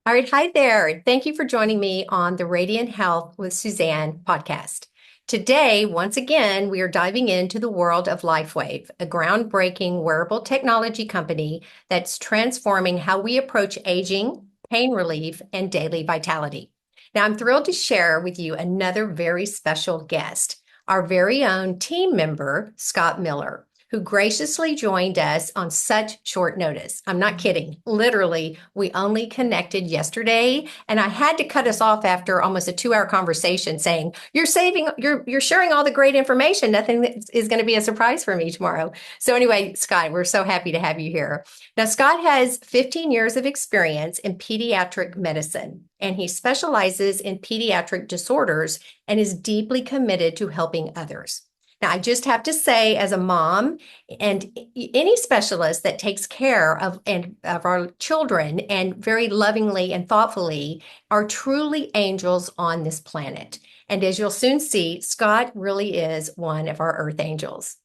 All right, hi there. Thank you for joining me on the Radiant Health with Suzanne podcast. Today, once again, we are diving into the world of LIfewave, a groundbreaking wearable technology company that's transforming how we approach aging, pain relief, and daily vitality. Now, I'm thrilled to share with you another very special guest, our very own team member, Scott Miller, who graciously joined us on such short notice. I'm not kidding. Literally, we only connected yesterday, and I had to cut us off after almost a 2-hour conversation saying, you're sharing all the great information. Nothing is going to be a surprise for me tomorrow. So anyway, Scott, we're so happy to have you here. Now, Scott has 15 years of experience in pediatric medicine, and he specializes in pediatric disorders and is deeply committed to helping others. Now, I just have to say, as a mom and any specialist that takes care of our children and very lovingly and thoughtfully are truly angels on this planet. And as you'll soon see, Scott really is one of our earth angels.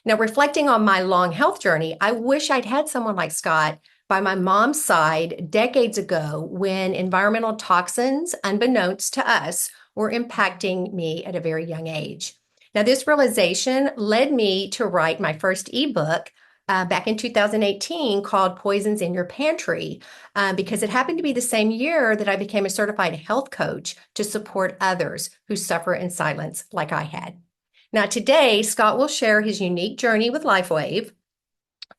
Now, reflecting on my long health journey, I wish I'd had someone like Scott by my mom's side decades ago when environmental toxins, unbeknownst to us, were impacting me at a very young age. Now, this realization led me to write my first ebook back in 2018 called Poisons in Your Pantry, because it happened to be the same year that I became a certified health coach to support others who suffer in silence like I had. Now, today, Scott will share his unique journey with LIfewave,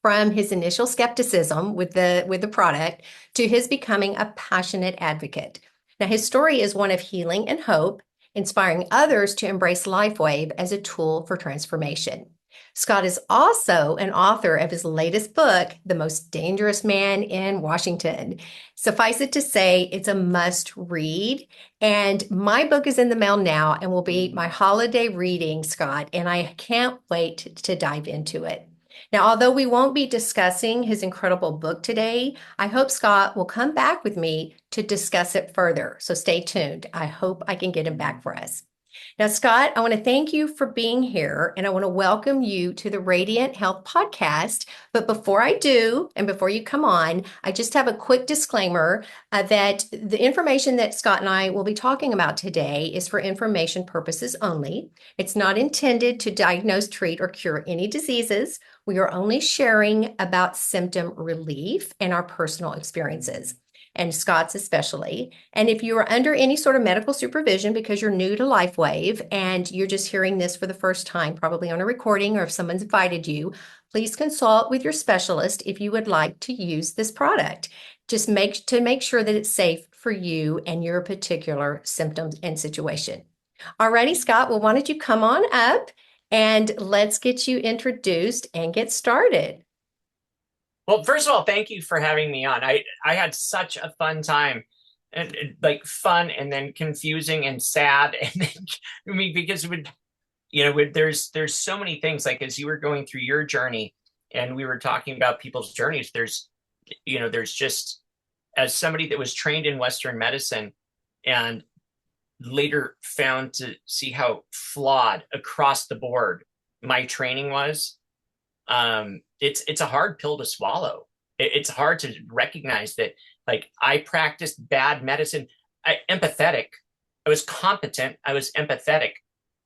from his initial skepticism with the product to his becoming a passionate advocate. Now, his story is one of healing and hope, inspiring others to embrace LIfewave as a tool for transformation. Scott is also an author of his latest book, The Most Dangerous Man in Washington. Suffice it to say, it's a must read. And my book is in the mail now and will be my holiday reading, Scott, and I can't wait to dive into it. Now, although we won't be discussing his incredible book today, I hope Scott will come back with me to discuss it further. So stay tuned. I hope I can get him back for us. Now, Scott, I want to thank you for being here and I want to welcome you to the Radiant Health Podcast. But before I do, and before you come on, I just have a quick disclaimer that the information that Scott and I will be talking about today is for information purposes only. It's not intended to diagnose, treat, or cure any diseases. We are only sharing about symptom relief and our personal experiences, and Scott's especially. And if you are under any sort of medical supervision because you're new to LIfewave and you're just hearing this for the first time, probably on a recording or if someone's invited you, please consult with your specialist if you would like to use this product. Just make sure that it's safe for you and your particular symptoms and situation. Alrighty, Scott, well, why don't you come on up and let's get you introduced and get started. Well, first of all, thank you for having me on. I had such a fun time, and like fun and then confusing and sad, and then I mean because it would, there's so many things, like as you were going through your journey and we were talking about people's journeys, there's just, as somebody that was trained in Western medicine and later found to see how flawed across the board my training was. It's a hard pill to swallow. It's hard to recognize that, like, I practiced bad medicine. Empathetic. I was competent. I was empathetic.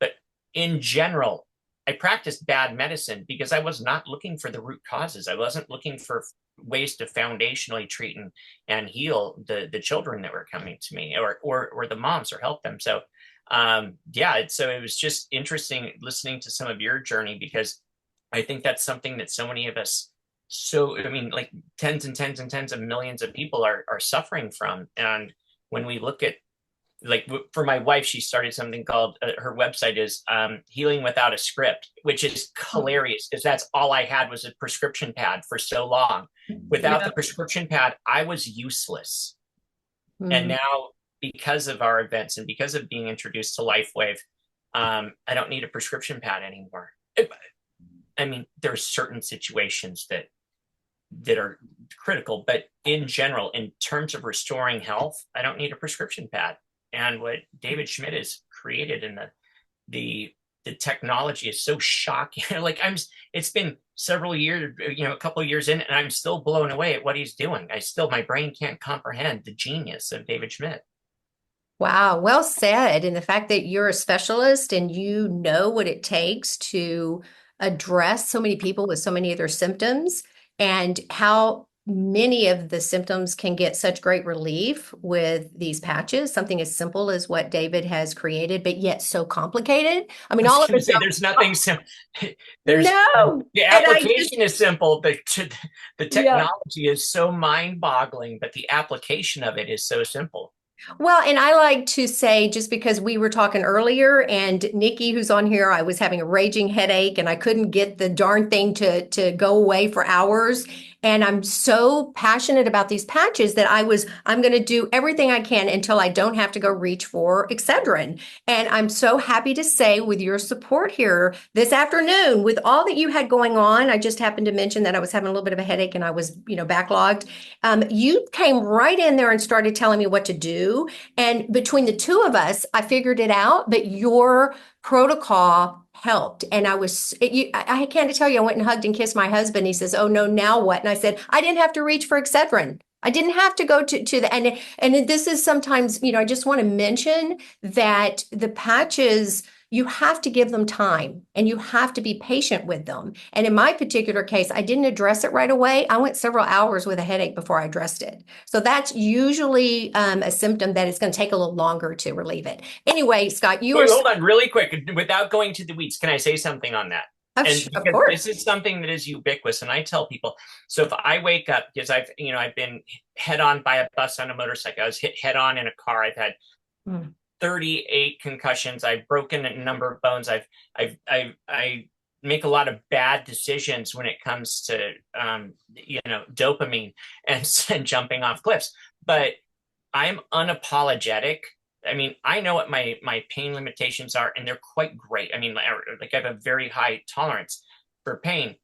But in general, I practiced bad medicine because I was not looking for the root causes. I wasn't looking for ways to foundationally treat and heal the children that were coming to me, or the moms, or help them. So so it was just interesting listening to some of your journey, because I think that's something that so many of us, like tens and tens and tens of millions of people are suffering from. And when we look at, like, for my wife, she started something called, her website is Healing Without a Script, which is hilarious because that's all I had was a prescription pad for so long. Without the prescription pad, I was useless. And now, because of our events and because of being introduced to LIfewave, I don't need a prescription pad anymore. I mean, there are certain situations that are critical, but in general, in terms of restoring health, I don't need a prescription pad. And what David Schmidt has created in the the technology is so shocking. Like it's been several years, a couple of years in, and I'm still blown away at what he's doing. My brain can't comprehend the genius of David Schmidt. Wow, well said. And the fact that you're a specialist and you know what it takes to address so many people with so many of their symptoms and how many of the symptoms can get such great relief with these patches, something as simple as what David has created, but yet so complicated. I I mean, was all of going to us say are, there's nothing simple. There's no. the And I just, application is simple. The yeah. technology is so mind-boggling, but the application of it is so simple. Well, and I like to say, just because we were talking earlier, and Nikki, who's on here, I was having a raging headache and I couldn't get the darn thing to go away for hours. And I'm so passionate about these patches that I'm going to do everything I can until I don't have to go reach for Excedrin. And I'm so happy to say, with your support here this afternoon, with all that you had going on, I just happened to mention that I was having a little bit of a headache and I was, backlogged. You came right in there and started telling me what to do. And between the two of us, I figured it out, but your protocol helped. And I can't tell you, I went and hugged and kissed my husband. He says, "Oh no, now what?" And I said, "I didn't have to reach for Excedrin. I didn't have to go to the," and this is sometimes, I just want to mention that the patches, you have to give them time and you have to be patient with them. And in my particular case, I didn't address it right away. I went several hours with a headache before I addressed it. So that's usually a symptom that it's going to take a little longer to relieve it. Anyway, Scott, you are. Wait, hold on, really quick, without going to the weeds. Can I say something on that? And Of because course. this is something that is ubiquitous, and I tell people. So if I wake up, because I've been head on by a bus on a motorcycle, I was hit head on in a car. I've had Mm. 38 concussions. I've broken a number of bones. I make a lot of bad decisions when it comes to dopamine and jumping off cliffs. But I'm unapologetic. I mean, I know what my pain limitations are, and they're quite great. I mean, like I have a very high tolerance for pain,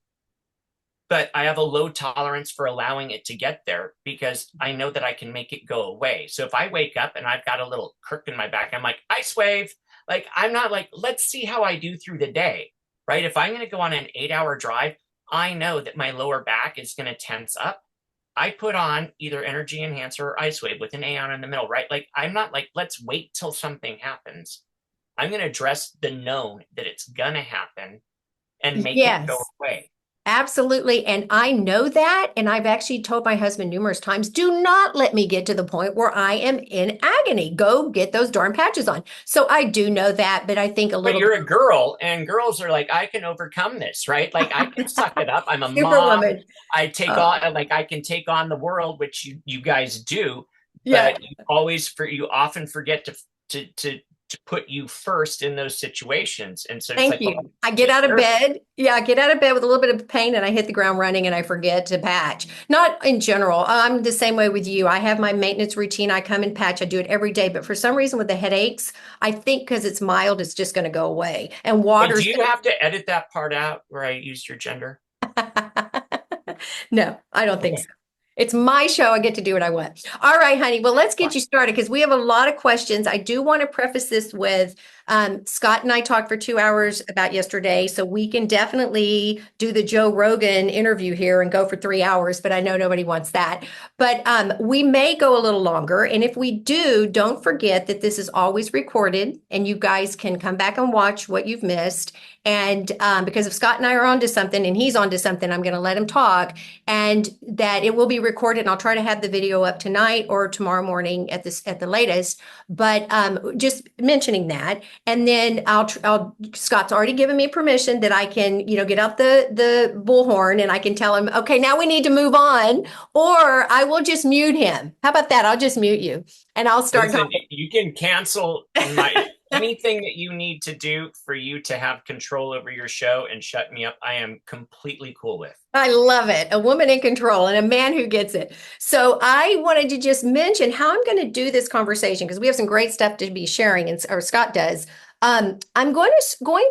but I have a low tolerance for allowing it to get there because I know that I can make it go away. So if I wake up and I've got a little crick in my back, I'm like, ice wave. Like, I'm not like, let's see how I do through the day, right? If I'm going to go on an 8-hour drive, I know that my lower back is going to tense up. I put on either energy enhancer or ice wave with an A on in the middle, right? Like, I'm not like, let's wait till something happens. I'm going to address the known that it's going to happen and make it go Yes. away. Absolutely. And I know that. And I've actually told my husband numerous times, do not let me get to the point where I am in agony. Go get those darn patches on. So I do know that, but I think a But little you're bit a girl, and girls are like, I can overcome this, right? Like, I can suck it up. I'm a mom. superwoman. Uh, I can take on the world, which you guys do. yeah. But you often forget to put you first in those situations. And so it's Thank like, well, you. I get take out of care of it. bed. Yeah, I get out of bed with a little bit of pain and I hit the ground running and I forget to patch. Not in general. I'm the same way with you. I have my maintenance routine. I come and patch. I do it every day. But for some reason with the headaches, I think because it's mild, it's just going to go away. And Wait, water's do you have to edit that part out where I used your gender? No, I don't think Okay, so. It's my show. I get to do what I want. All right, honey. Well, let's get fine. you started because we have a lot of questions. I do want to preface this with Scott and I talked for 2 hours about yesterday, so we can definitely do the Joe Rogan interview here and go for 3 hours, but I know nobody wants that. But we may go a little longer. And if we do, don't forget that this is always recorded and you guys can come back and watch what you've missed. And because if Scott and I are onto something and he's onto something, I'm going to let him talk and that it will be recorded. And I'll try to have the video up tonight or tomorrow morning at the latest. But just mentioning that. And then Scott's already given me permission that I can, get out the bullhorn and I can tell him, okay, now we need to move on, or I will just mute him. How about that? I'll just mute you and I'll start Listen, talking. you can cancel anything that you need to do for you to have control over your show and shut me up. I am completely cool with. I love it. A woman in control and a man who gets it. So I wanted to just mention how I'm going to do this conversation because we have some great stuff to be sharing, or Scott does. I'm going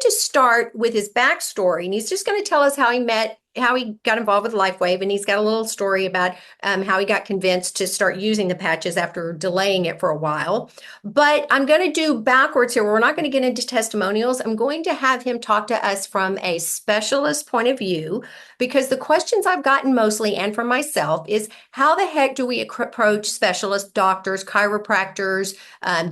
to start with his backstory, and he's just going to tell us how he met how he got involved with LifeWave, and he's got a little story about how he got convinced to start using the patches after delaying it for a while. But I'm going to do backwards here. We're not going to get into testimonials. I'm going to have him talk to us from a specialist point of view, because the questions I've gotten mostly and from myself is, how the heck do we approach specialists, doctors, chiropractors,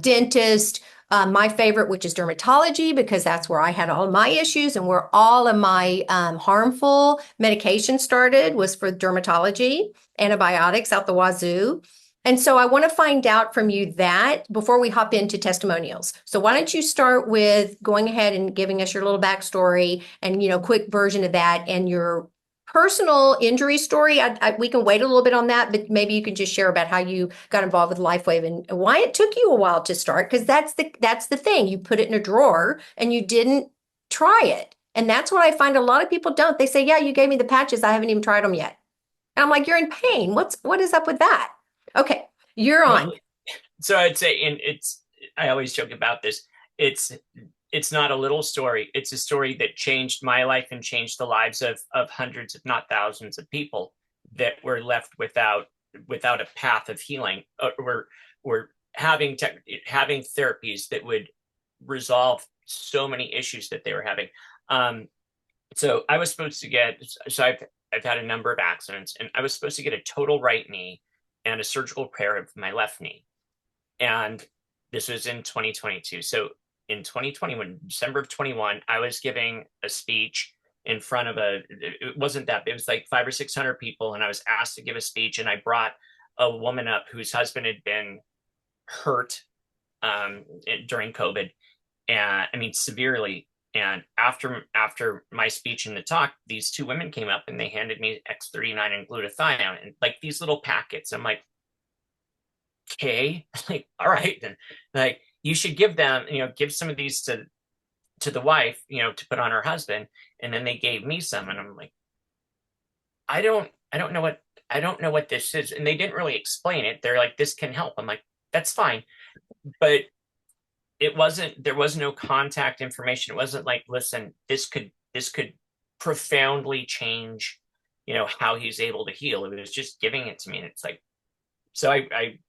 dentists? My favorite, which is dermatology, because that's where I had all my issues and where all of my harmful medication started, was for dermatology, antibiotics out the wazoo. And so I want to find out from you that before we hop into testimonials. So why don't you start with going ahead and giving us your little backstory and, quick version of that, and your personal injury story. We can wait a little bit on that, but maybe you can just share about how you got involved with LifeWave and why it took you a while to start, because that's the thing. You put it in a drawer and you didn't try it. And that's what I find a lot of people don't. They say, yeah, you gave me the patches, I haven't even tried them yet. And I'm like, you're in pain. What is up with that? Okay, you're on. Well, so I'd say, and I always joke about this. It's not a little story. It's a story that changed my life and changed the lives of hundreds, if not thousands, of people that were left without a path of healing. We're having therapies that would resolve so many issues that they were having. So I was supposed to get. So I've had a number of accidents, and I was supposed to get a total right knee and a surgical repair of my left knee, and this was in 2022. So in 2021, December of 21, I was giving a speech in front of it wasn't that, it was like 500 or 600 people. And I was asked to give a speech, and I brought a woman up whose husband had been hurt during COVID, and I mean, severely. And after my speech and the talk, these two women came up and they handed me X39 and glutathione and like these little packets. I'm like, okay, like, all right, then, like, you should give them, give some of these to the wife, to put on her husband. And then they gave me some, and I'm like, I don't know what this is. And they didn't really explain it. They're like, this can help. I'm like, that's fine. But there was no contact information. It wasn't like, listen, this could profoundly change, how he's able to heal. It was just giving it to me. And it's like, so I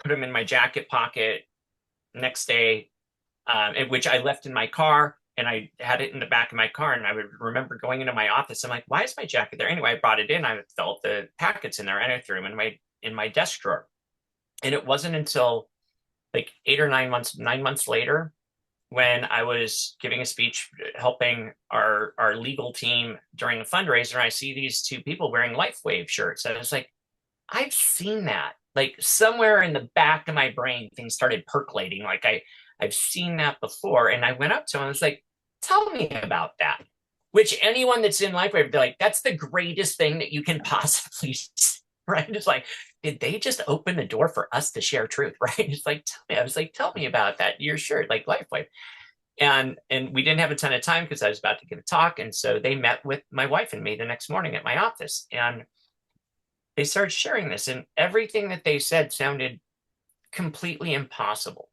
put him in my jacket pocket. Next day, which I left in my car, and I had it in the back of my car. And I would remember going into my office. I'm like, why is my jacket there? Anyway, I brought it in. I felt the packets in there, and I threw them in my desk drawer. And it wasn't until like 9 months later, when I was giving a speech helping our legal team during a fundraiser, I see these two people wearing LifeWave shirts. And I was like, I've seen that. Like somewhere in the back of my brain, things started percolating. Like I've seen that before. And I went up to him and I was like, tell me about that. Which anyone that's in LifeWave, they're like, that's the greatest thing that you can possibly see, right? It's like, did they just open the door for us to share truth, right? It's like, tell me. I was like, tell me about that. Your shirt, like LifeWave. And we didn't have a ton of time because I was about to give a talk. And so they met with my wife and me the next morning at my office. And they started sharing this, and everything that they said sounded completely impossible.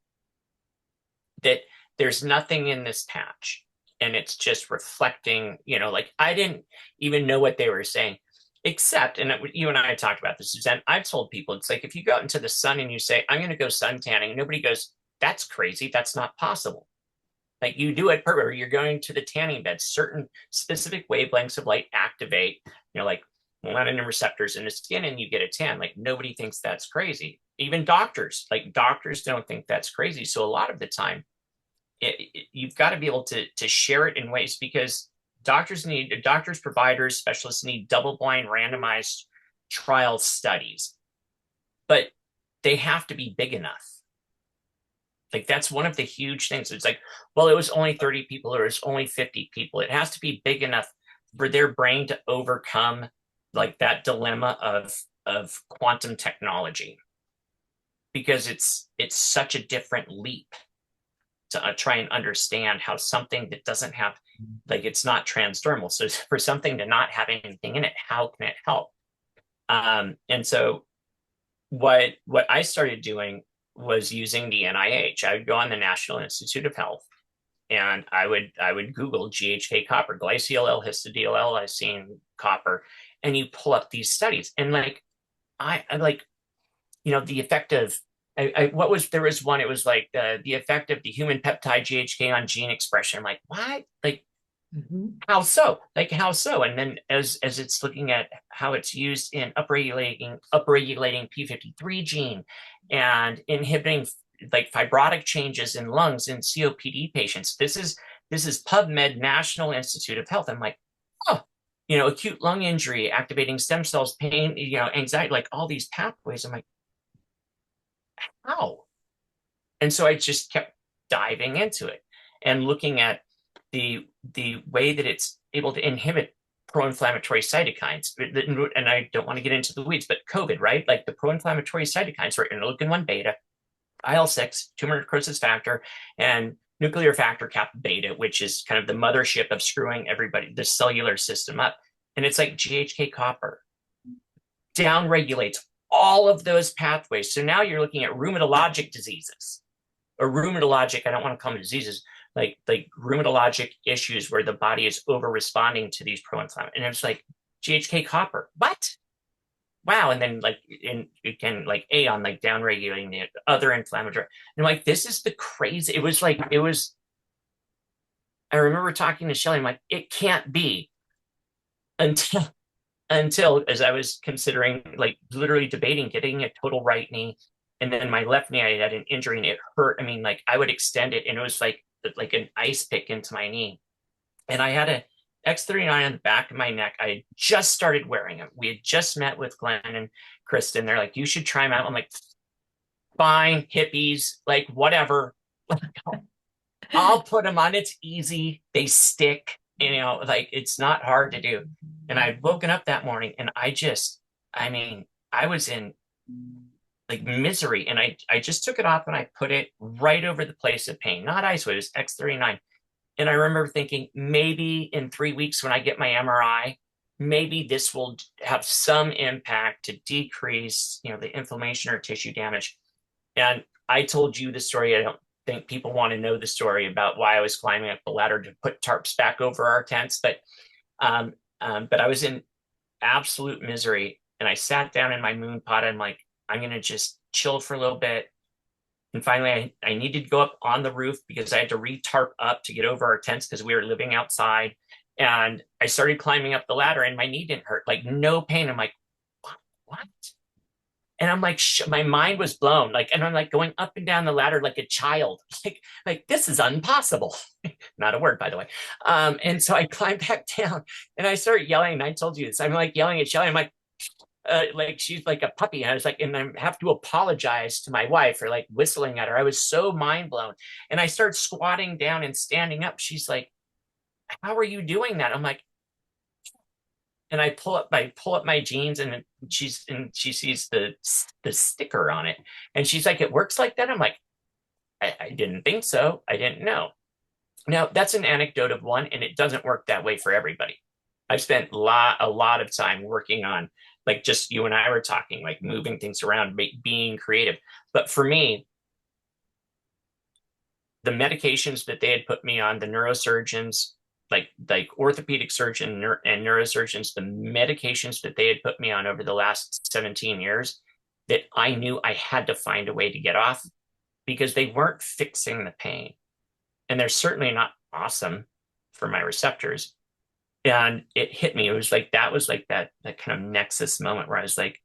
That there's nothing in this patch, and it's just reflecting, like I didn't even know what they were saying, except, and you and I talked about this, Suzanne, I've told people, it's like, if you go out into the sun and you say, I'm going to go sun tanning, nobody goes, that's crazy. That's not possible. Like you do it per, you're going to the tanning bed, certain specific wavelengths of light activate, like melatonin receptors in the skin, and you get a tan. Like nobody thinks that's crazy. Even doctors don't think that's crazy. So a lot of the time, you've got to be able to share it in ways, because doctors, providers, specialists need double-blind randomized trial studies, but they have to be big enough. Like that's one of the huge things. It's like, well, it was only 30 people or it's only 50 people. It has to be big enough for their brain to overcome like that dilemma of quantum technology, because it's such a different leap to try and understand how something that doesn't have, like, it's not transdermal. So for something to not have anything in it, how can it help? And so what I started doing was using the NIH. I would go on the National Institute of Health, and I would Google GHK copper, glycol L-histidinol, lysine, copper, and you pull up these studies, and like I like, the effect of what was there was one, it was like the effect of the human peptide GHK on gene expression. I'm like, what? Like, how so? Like, how so? And then as it's looking at how it's used in upregulating P53 gene and inhibiting like fibrotic changes in lungs in COPD patients. This is PubMed, National Institute of Health. I'm like, oh, acute lung injury, activating stem cells, pain, anxiety, like all these pathways. I'm like, how? And so I just kept diving into it and looking at the way that it's able to inhibit pro-inflammatory cytokines. And I don't want to get into the weeds, but COVID, right? Like the pro-inflammatory cytokines were interleukin-1 beta, IL-6, tumor necrosis factor, and nuclear factor kappa beta, which is kind of the mothership of screwing the cellular system up. And it's like GHK copper downregulates all of those pathways. So now you're looking at rheumatologic diseases, or rheumatologic, I don't want to call them diseases, like rheumatologic issues where the body is over responding to these pro-inflammatory. And it's like GHK copper. What? Wow. And then like again, like on like downregulating the other inflammatory. And I'm like, this is the crazy. I remember talking to Shelly, I'm like, it can't be until as I was considering, like literally debating getting a total right knee. And then my left knee, I had an injury and it hurt. I mean, like I would extend it and it was like an ice pick into my knee. And I had a X39 on the back of my neck. I had just started wearing them. We had just met with Glenn and Kristen. They're like, you should try them out. I'm like, fine, hippies, like whatever. I'll put them on. It's easy. They stick, like it's not hard to do. And I'd woken up that morning and I was in like misery. And I just took it off and I put it right over the place of pain, not IceWave, it was X39. And I remember thinking, maybe in 3 weeks when I get my MRI, maybe this will have some impact to decrease, the inflammation or tissue damage. And I told you the story. I don't think people want to know the story about why I was climbing up the ladder to put tarps back over our tents. But I was in absolute misery. And I sat down in my moon pot. I'm like, I'm going to just chill for a little bit. And finally, I needed to go up on the roof because I had to re-tarp up to get over our tents because we were living outside. And I started climbing up the ladder and my knee didn't hurt, like no pain. I'm like, what? And I'm like, my mind was blown. Like, and I'm like going up and down the ladder like a child. Like this is impossible. Not a word, by the way. And so I climbed back down and I started yelling. And I told you this. I'm like yelling at Shelly. I'm like she's like a puppy. And I was like, and I have to apologize to my wife for like whistling at her. I was so mind blown. And I start squatting down and standing up. She's like, how are you doing that? I'm like, and I pull up my jeans and she sees the sticker on it. And she's like, it works like that? I'm like, I didn't think so. I didn't know. Now that's an anecdote of one, and it doesn't work that way for everybody. I've spent a lot of time working on, like just you and I were talking, like moving things around, being creative. But for me, the medications that they had put me on, the neurosurgeons, like orthopedic surgeon and neurosurgeons, the medications that they had put me on over the last 17 years, that I knew I had to find a way to get off because they weren't fixing the pain. And they're certainly not awesome for my receptors. And it hit me. It was like, that was like that kind of nexus moment where I was like,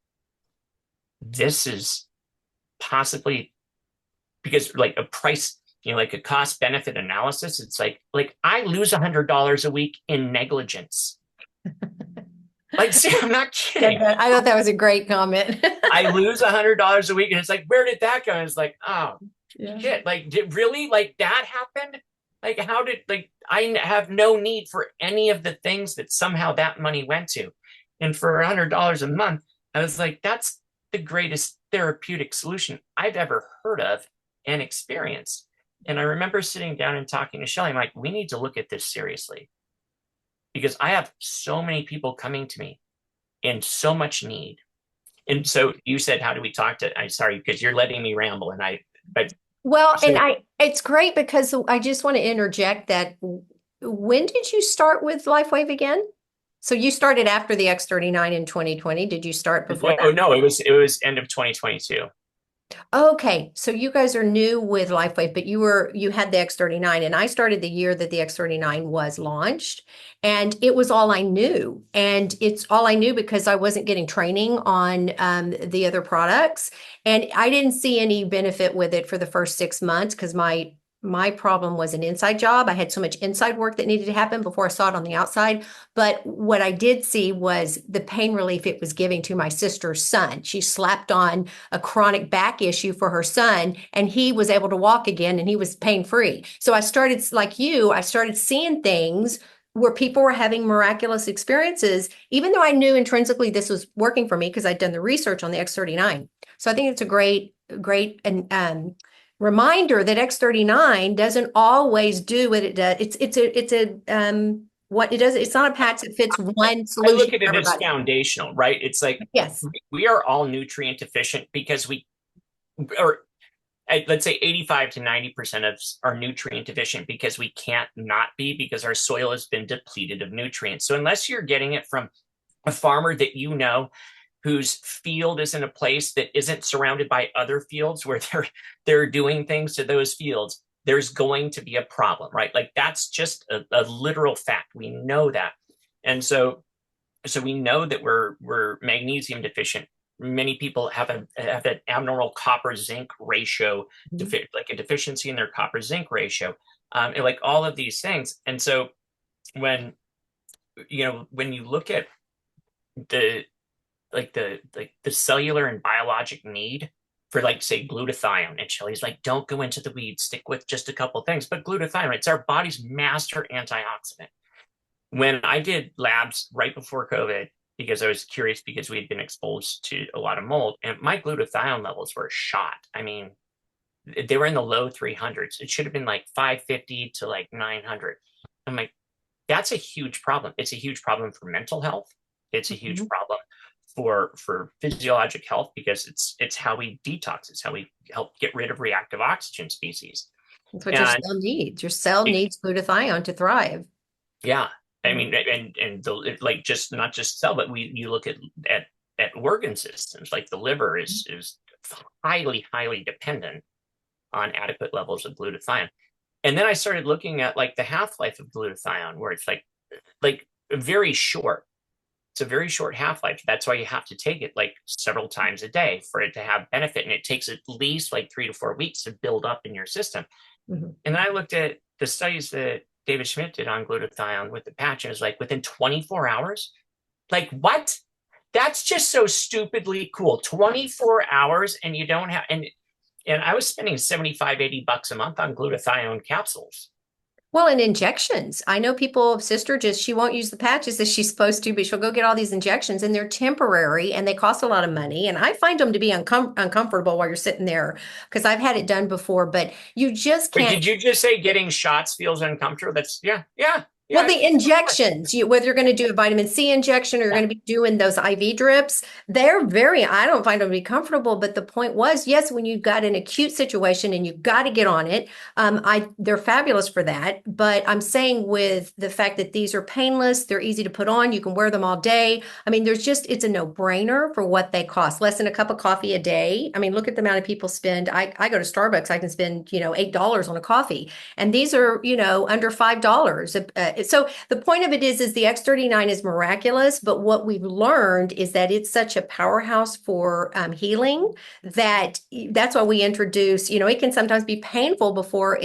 this is possibly, because like a price, like a cost benefit analysis, it's like I lose $100 a week in negligence. Like, see, I'm not kidding. I thought that was a great comment. I lose $100 a week. And it's like, where did that go? And it's like, oh, shit. Like, did really like that happen? Like, how did, like, I have no need for any of the things that somehow that money went to. And for $100 a month, I was like, that's the greatest therapeutic solution I've ever heard of and experienced. And I remember sitting down and talking to Shelly. I'm like, we need to look at this seriously because I have so many people coming to me in so much need. And so you said, how do we talk to, I'm sorry, because you're letting me ramble well, and it's great because I just want to interject that when did you start with LIfewave again? So you started after the X39 in 2020. Did you start before Oh that? no, it was end of 2022. Okay, so you guys are new with LifeWave, but you had the X39, and I started the year that the X39 was launched, and it was all I knew, and it's all I knew because I wasn't getting training on the other products, and I didn't see any benefit with it for the first 6 months because my problem was an inside job. I had so much inside work that needed to happen before I saw it on the outside. But what I did see was the pain relief it was giving to my sister's son. She slapped on a chronic back issue for her son, and he was able to walk again and he was pain free. So I started, like you, I started seeing things where people were having miraculous experiences, even though I knew intrinsically this was working for me because I'd done the research on the X39. So I think it's a great and reminder that X39 doesn't always do what it does. It's what it does. It's not a patch that fits one I solution look at for it as everybody. foundational, right? It's like Yes. we are all nutrient deficient because or let's say 85 to 90% of us are nutrient deficient because we can't not be because our soil has been depleted of nutrients. So unless you're getting it from a farmer that you know whose field is in a place that isn't surrounded by other fields where they're doing things to those fields, there's going to be a problem, right? Like that's just a literal fact. We know that. And so we know that we're magnesium deficient. Many people have an abnormal copper zinc ratio, like a deficiency in their copper zinc ratio, and like all of these things. And so when when you look at the the cellular and biologic need for like say glutathione, and Shelley's like, don't go into the weeds, stick with just a couple things. But glutathione, it's our body's master antioxidant. When I did labs right before COVID, because I was curious because we had been exposed to a lot of mold, and my glutathione levels were shot. I mean, they were in the low 300s. It should have been like 550 to like 900. I'm like, that's a huge problem. It's a huge problem for mental health. It's a huge Mhm. problem for physiologic health because it's how we detox. It's how we help get rid of reactive oxygen species. That's what your And cell needs. Your cell it, needs glutathione to thrive. yeah, I mean, like just not just cell, but you look at organ systems like the liver is highly dependent on adequate levels of glutathione. And then I started looking at like the half life of glutathione, where it's like very short. It's a very short half life. That's why you have to take it like several times a day for it to have benefit, and it takes at least like 3 to 4 weeks to build up in your system. Mhm. And I looked at the studies that David Schmidt did on glutathione with the patch, and it was like within 24 hours. Like, what? That's just so stupidly cool. 24 hours, and you don't have, and I was spending 75, $80 a month on glutathione capsules. Well, and injections. I know people, sister just, she won't use the patches that she's supposed to, but she'll go get all these injections and they're temporary and they cost a lot of money. And I find them to be uncomfortable while you're sitting there because I've had it done before, but you just Wait, can't. did you just say getting shots feels uncomfortable? That's Well, yeah. the injections, whether you're going to do a vitamin C injection or you're Yeah. going to be doing those IV drips, I don't find them to be comfortable. But the point was, yes, when you've got an acute situation and you've got to get on it, they're fabulous for that. But I'm saying with the fact that these are painless, they're easy to put on, you can wear them all day. I mean, it's a no-brainer for what they cost, less than a cup of coffee a day. I mean, look at the amount of people spend. I go to Starbucks, I can spend, $8 on a coffee. And these are, under $5. So the point of it is the X39 is miraculous, but what we've learned is that it's such a powerhouse for healing that's why we introduce, it can sometimes be painful before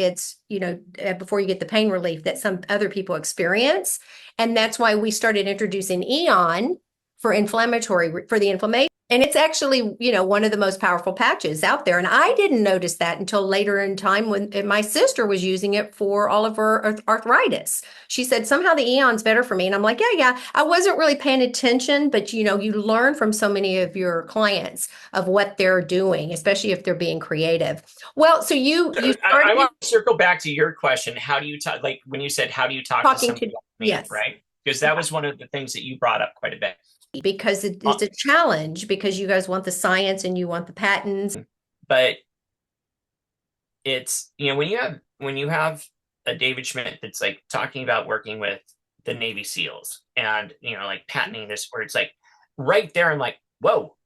before you get the pain relief that some other people experience. And that's why we started introducing Eon for the inflammation. And it's actually, one of the most powerful patches out there. And I didn't notice that until later in time when my sister was using it for all of her arthritis. She said, somehow the Eon's better for me. And I'm like, yeah. I wasn't really paying attention, but you learn from so many of your clients of what they're doing, especially if they're being creative. Well, so you I started want to circle back to your question. How do you talk? Like when you said, how do you talk to talking somebody to, like me, yes, right? Because that was one of the things that you brought up quite a bit. because it's a challenge because you guys want the science and you want the patents. But it's when you have a David Schmidt that's like talking about working with the Navy SEALs and, like patenting this where it's like right there. I'm like, whoa.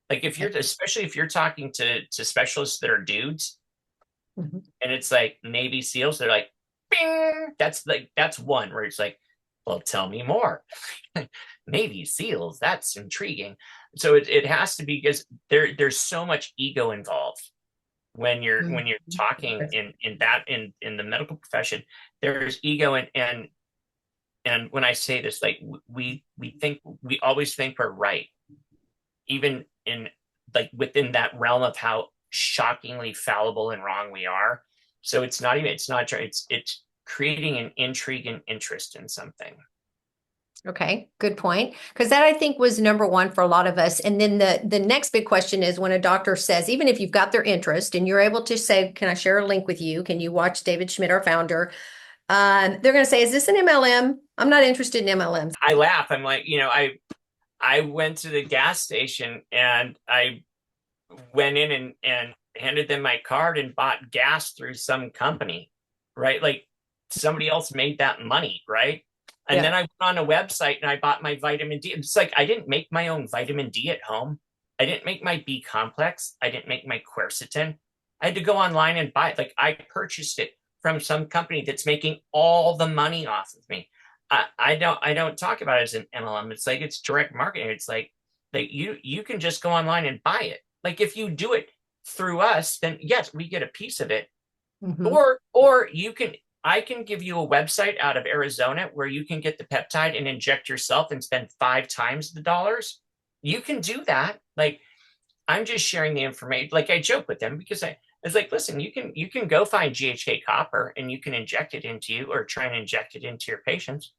Like if you're, especially if you're talking to specialists that are dudes Mhm. and it's like Navy SEALs, they're like, bing. That's one where it's like, well, tell me more. Navy SEALs, that's intriguing. So it has to be because there's so much ego involved when you're talking in the medical profession. There's ego and when I say this, like we always think we're right, even in like within that realm of how shockingly fallible and wrong we are. So it's not true. It's creating an intrigue and interest in something. Okay, good point. Because that I think was number one for a lot of us. And then the next big question is when a doctor says, even if you've got their interest and you're able to say, "Can I share a link with you? Can you watch David Schmidt, our founder?" They're going to say, "Is this an MLM? I'm not interested in MLMs." I laugh. I'm like, I went to the gas station and I went in and handed them my card and bought gas through some company, right? Like somebody else made that money, right? And Yeah. then I went on a website and I bought my vitamin D. It's like I didn't make my own vitamin D at home. I didn't make my B complex. I didn't make my quercetin. I had to go online and buy it. Like I purchased it from some company that's making all the money off of me. I don't talk about it as an MLM. It's like it's direct marketing. It's like you can just go online and buy it. Like if you do it through us, then yes, we get a piece of it. Mhm. Or you can I can give you a website out of Arizona where you can get the peptide and inject yourself and spend 5 times the dollars. You can do that. Like I'm just sharing the information. Like I joke with them because I was like, listen, you can go find GHK copper and you can inject it into you or try and inject it into your patients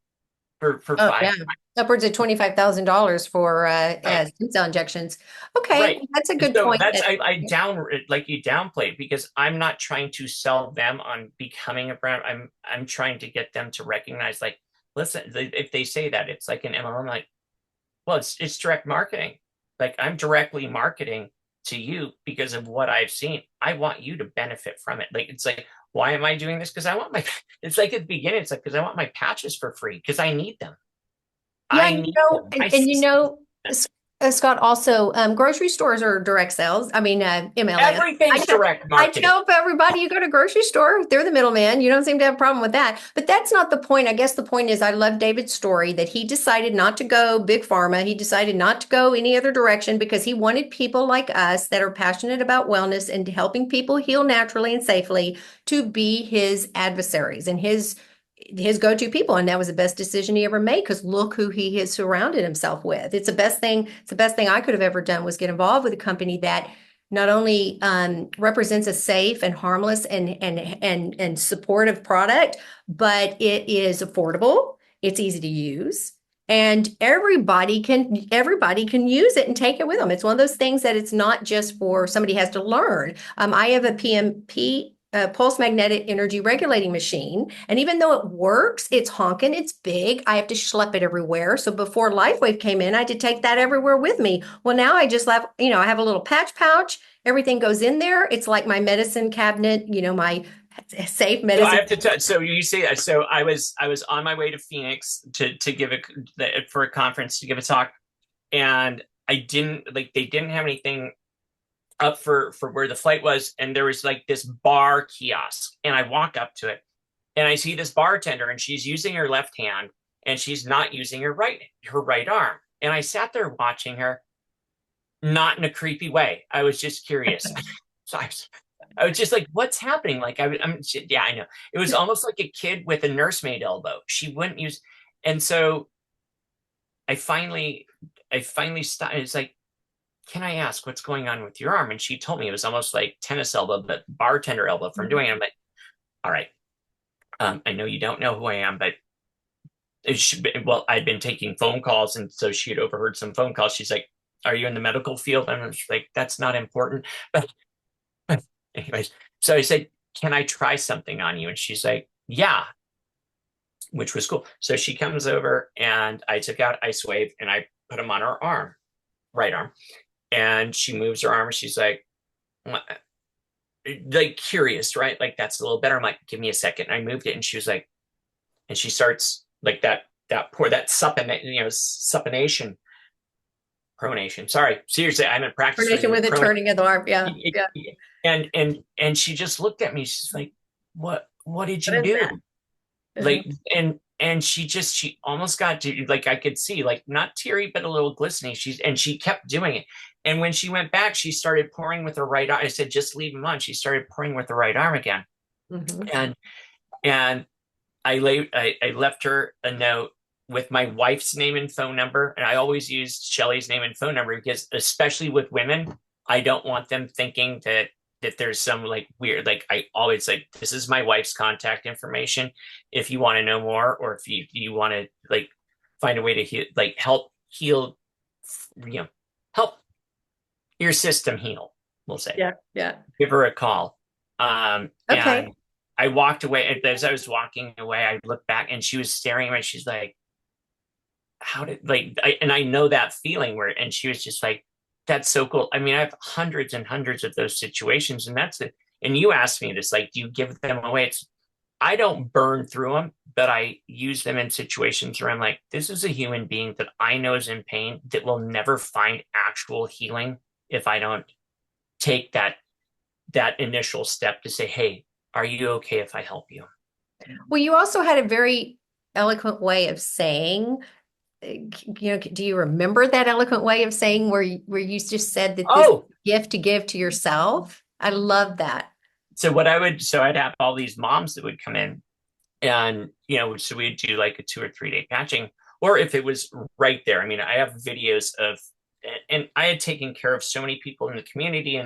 for Oh, five. yeah. Upwards of $25,000 for Right. stem cell injections. Okay, Right. that's a good So point. that's I down like you downplay because I'm not trying to sell them on becoming a brand. I'm trying to get them to recognize like, listen, if they say that it's like an MLM, like, well, it's direct marketing. Like I'm directly marketing to you because of what I've seen. I want you to benefit from it. Like it's like, why am I doing this? Because I want my it's like at the beginning, it's like because I want my patches for free because I need them. Yeah, I need them. I and see them. Scott, also, grocery stores are direct sales. I mean, MLM. Everything's direct I marketing. tell everybody you go to grocery store, they're the middleman. You don't seem to have a problem with that. But that's not the point. I guess the point is I love David's story that he decided not to go big pharma. He decided not to go any other direction because he wanted people like us that are passionate about wellness and helping people heal naturally and safely to be his adversaries and his go-to people. And that was the best decision he ever made because look who he has surrounded himself with. It's the best thing I could have ever done was get involved with a company that not only represents a safe and harmless and supportive product, but it is affordable, it's easy to use, and everybody can use it and take it with them. It's one of those things that it's not just for somebody has to learn. I have a PMP, pulse magnetic energy regulating machine. And even though it works, it's honking, it's big. I have to schlep it everywhere. So before LIfewave came in, I had to take that everywhere with me. Well, now I just have, I have a little patch pouch. Everything goes in there. It's like my medicine cabinet, my safe So I medicine. have to tell. So you say that. So I was on my way to Phoenix to give for a conference to give a talk, and I didn't like they didn't have anything up for where the flight was, and there was like this bar kiosk, and I walk up to it, and I see this bartender, and she's using her left hand, and she's not using her right arm, and I sat there watching her, not in a creepy way. I was just curious. So I was just like, what's happening? Like, yeah, I know. It was almost like a kid with a nursemaid elbow. She wouldn't use, and so I finally, I finally stopped. It's like, can I ask what's going on with your arm? And she told me it was almost like tennis elbow, but bartender elbow from doing it. I'm like, all right, I know you don't know who I am, but well, I'd been taking phone calls, and so she had overheard some phone calls. She's like, "Are you in the medical field?" And I was like, "That's not important." But anyways, so I said, "Can I try something on you?" And she's like, "Yeah," which was cool. So she comes over and I took out LIfewave and I put them on her arm, right arm. And she moves her arm. She's like curious, right? Like that's a little better. I'm like, give me a second. And I moved it and she was like, and she starts like that supination, pronation. Sorry, seriously, I'm in practice Coordination reading with the the turning of the arm. Yeah. Yeah. and she just looked at me. She's like, what did What you is do? that? Uh-huh. Like, and she almost got to, like, I could see, like, not teary but a little glistening. She kept doing it. And when she went back, she started pouring with her right arm. I said, just leave him on. She started pouring with the right arm again. Mhm. And and I left her a note with my wife's name and phone number. And I always use Shelly's name and phone number because, especially with women, I don't want them thinking that there's some, like, weird, like, I always, like, this is my wife's contact information. If you want to know more, or if you want to, like, find a way to heal, like, help heal, you know, help your system heal, we'll say, Yeah. Yeah. give her a call. Okay. And I walked away. And as I was walking away, I looked back and she was staring at me. She's like, how did, like, and I know that feeling where, and she was just like, that's so cool. I mean, I have hundreds and hundreds of those situations, and that's it. And you asked me this, like, do you give them away? I don't burn through them, but I use them in situations where I'm like, this is a human being that I know is in pain, that will never find actual healing if I don't take that initial step to say, hey, are you okay if I help you? Well, you also had a very eloquent way of saying, do you remember that eloquent way of saying where you just said that this Oh, gift to give to yourself? I love that. so I'd have all these moms that would come in, and, so we'd do like a 2 or 3 day patching, or if it was right there. I mean, I have videos of, and I had taken care of so many people in the community,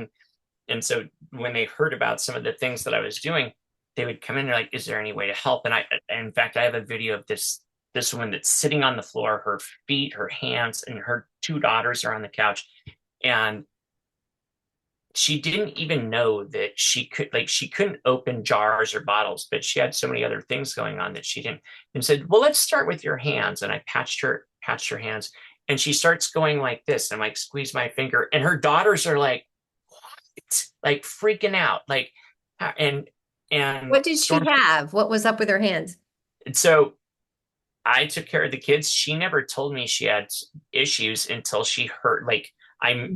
and so when they heard about some of the things that I was doing, they would come in, they're like, is there any way to help? And in fact, I have a video of this woman that's sitting on the floor, her feet, her hands, and her 2 daughters are on the couch. And she didn't even know that she couldn't open jars or bottles, but she had so many other things going on that she didn't, and said, well, let's start with your hands. And I patched her hands, and she starts going like this. And I'm like, squeeze my finger. And her daughters are like, what? Like, freaking out. Like, and What did she storm. have? What was up with her hands? And so I took care of the kids. She never told me she had issues until she heard, like,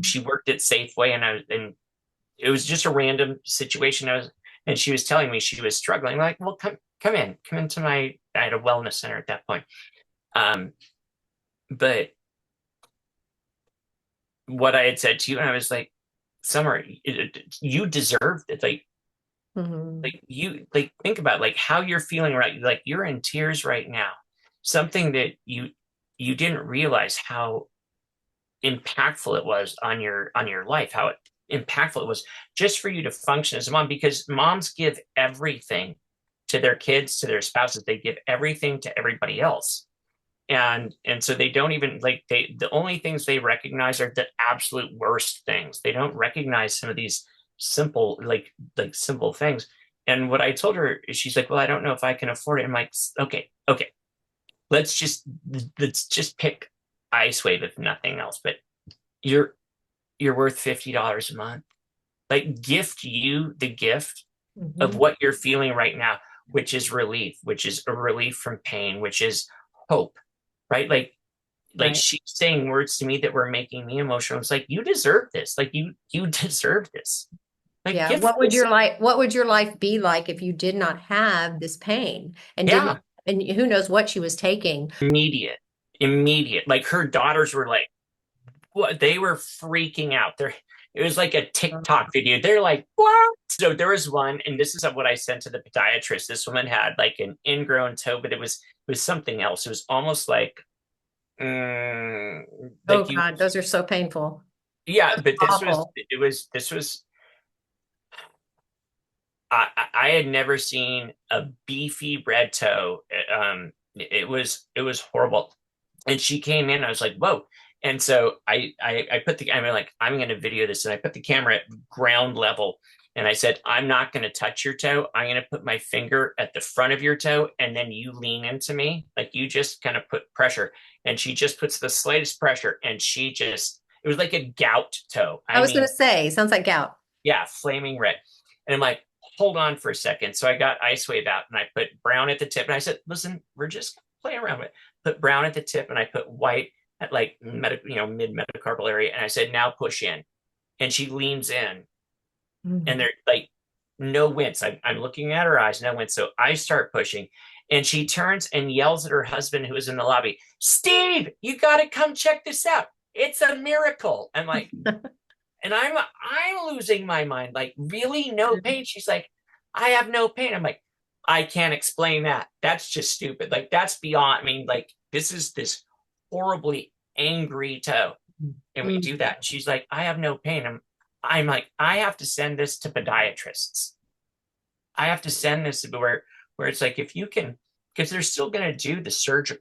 she worked at Safeway, and it was just a random situation. And she was telling me she was struggling. I'm like, well, come into I had a wellness center at that point. Um, but what I had said to you, and I was like, Summer, you deserve it. Mhm. You, like, think about, like, how you're feeling, right? Like, you're in tears right now. Something that you didn't realize how impactful it was on your life, how impactful it was just for you to function as a mom, because moms give everything to their kids, to their spouses. They give everything to everybody else. And so they don't even, like, the only things they recognize are the absolute worst things. They don't recognize some of these simple, like simple things. And what I told her is, she's like, well, I don't know if I can afford it. I'm like, okay, let's just pick LIfewave if nothing else. But you're worth $50 a month. Like, gift you the gift of Mhm. what you're feeling right now, which is relief, which is a relief from pain, which is hope, right? Like Right. she's saying words to me that were making me emotional. It's like, you deserve this. Like, you deserve this. Like, Yeah. gift this. What would your life be like if you did not have this pain and didn't, Yeah, and who knows what she was taking? immediate. Like, her daughters were like, what? They were freaking out. It was like a TikTok video. They're like, what? So there was one, and this is what I sent to the podiatrist. This woman had like an ingrown toe, but it was something else. It was almost mm, Oh like you, God, those are so painful. yeah. That's But awful. this was. I had never seen a beefy red toe. It was horrible. And she came in. I was like, whoa. And so I put I'm like, I'm going to video this, and I put the camera at ground level, and I said, I'm not going to touch your toe. I'm going to put my finger at the front of your toe, and then you lean into me, like, you just kind of put pressure. And she just puts the slightest pressure, and it was like a gout toe. I I was going mean, to say, sounds like gout. yeah, flaming red. And I'm like, hold on for a second. So I got LIfewave out, and I put brown at the tip, and I said, listen, we're just play around with it. Put brown at the tip and I put white at like mid metacarpal area. And I said, now push in. And she leans in and they're like, no wince. I'm looking at her eyes, no wince. So I start pushing and she turns and yells at her husband who was in the lobby, Steve, you got to come check this out. It's a miracle. I'm like, and I'm losing my mind. Like, really? No pain? She's like, I have no pain. I'm like, I can't explain that. That's just stupid. Like, that's beyond. I mean, like, this is this horribly angry toe. And we do that. And she's like, I have no pain. I'm like, I have to send this to podiatrists. I have to send this to where it's like, if you can, because they're still going to do the surgery,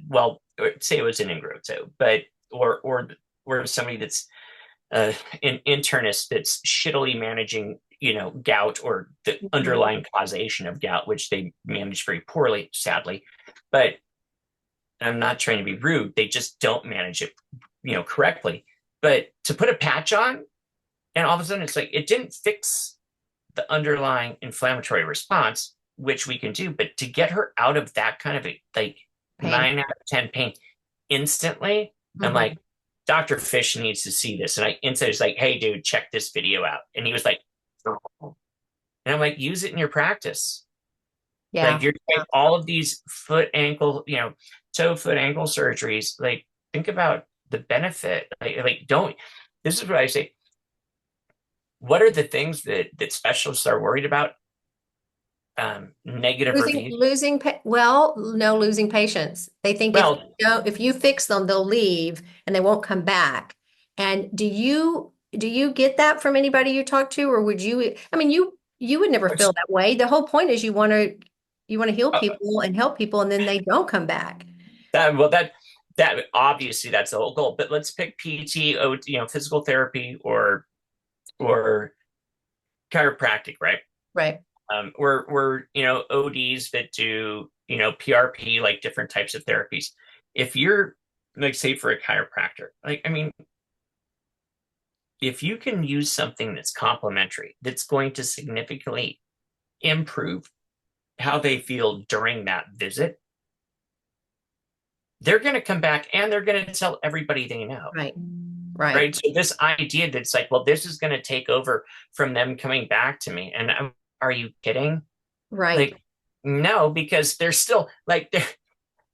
well, say it was an ingrown toe, but, or somebody that's an internist that's shittily managing, gout or the underlying causation of gout, which they manage very poorly, sadly. But I'm not trying to be rude. They just don't manage it, correctly. But to put a patch on, and all of a sudden it's like, it didn't fix the underlying inflammatory response, which we can do, but to get her out of that kind of like pain. 9 out of 10 pain instantly, I'm like, Dr. Fish needs to see this. And I instantly was like, hey, dude, check this video out. And he was like, oh. And I'm like, use it in your practice. Yeah. Like, you're doing all of these foot, ankle, toe, foot, ankle surgeries. Like, think about the benefit. Like don't, this is what I say. What are the things that specialists are worried about? Negative reviews. Losing patients. They think if you fix them, they'll leave and they won't come back. And do you get that from anybody you talk to, or would you? I mean, you would never feel that way. The whole point is you want to heal people and help people, and then they don't come back. That obviously that's the whole goal. But let's pick PT, physical therapy, or chiropractic, right? Right. We're ODs that do PRP, like different types of therapies. If you're like, say for a chiropractor, like, I mean, if you can use something that's complementary, that's going to significantly improve how they feel during that visit, they're going to come back and they're going to tell everybody they know. Right. So this idea that's like, well, this is going to take over from them coming back to me. And are you kidding? Right. Like, no, because they're still like,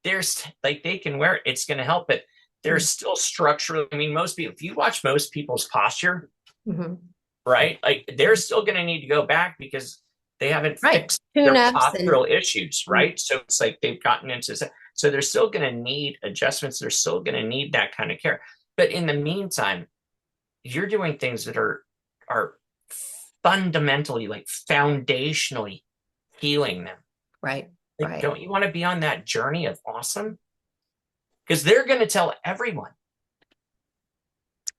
there's like, they can wear it. It's going to help, but they're still structural. I mean, most people, if you watch most people's posture, right? Like, they're still going to need to go back because they haven't fixed their postural issues, right? So it's like they've gotten into, so they're still going to need adjustments. They're still going to need that kind of care. But in the meantime, you're doing things that are fundamentally, like, foundationally healing them. Right. Like, don't you want to be on that journey of awesome? Because they're going to tell everyone.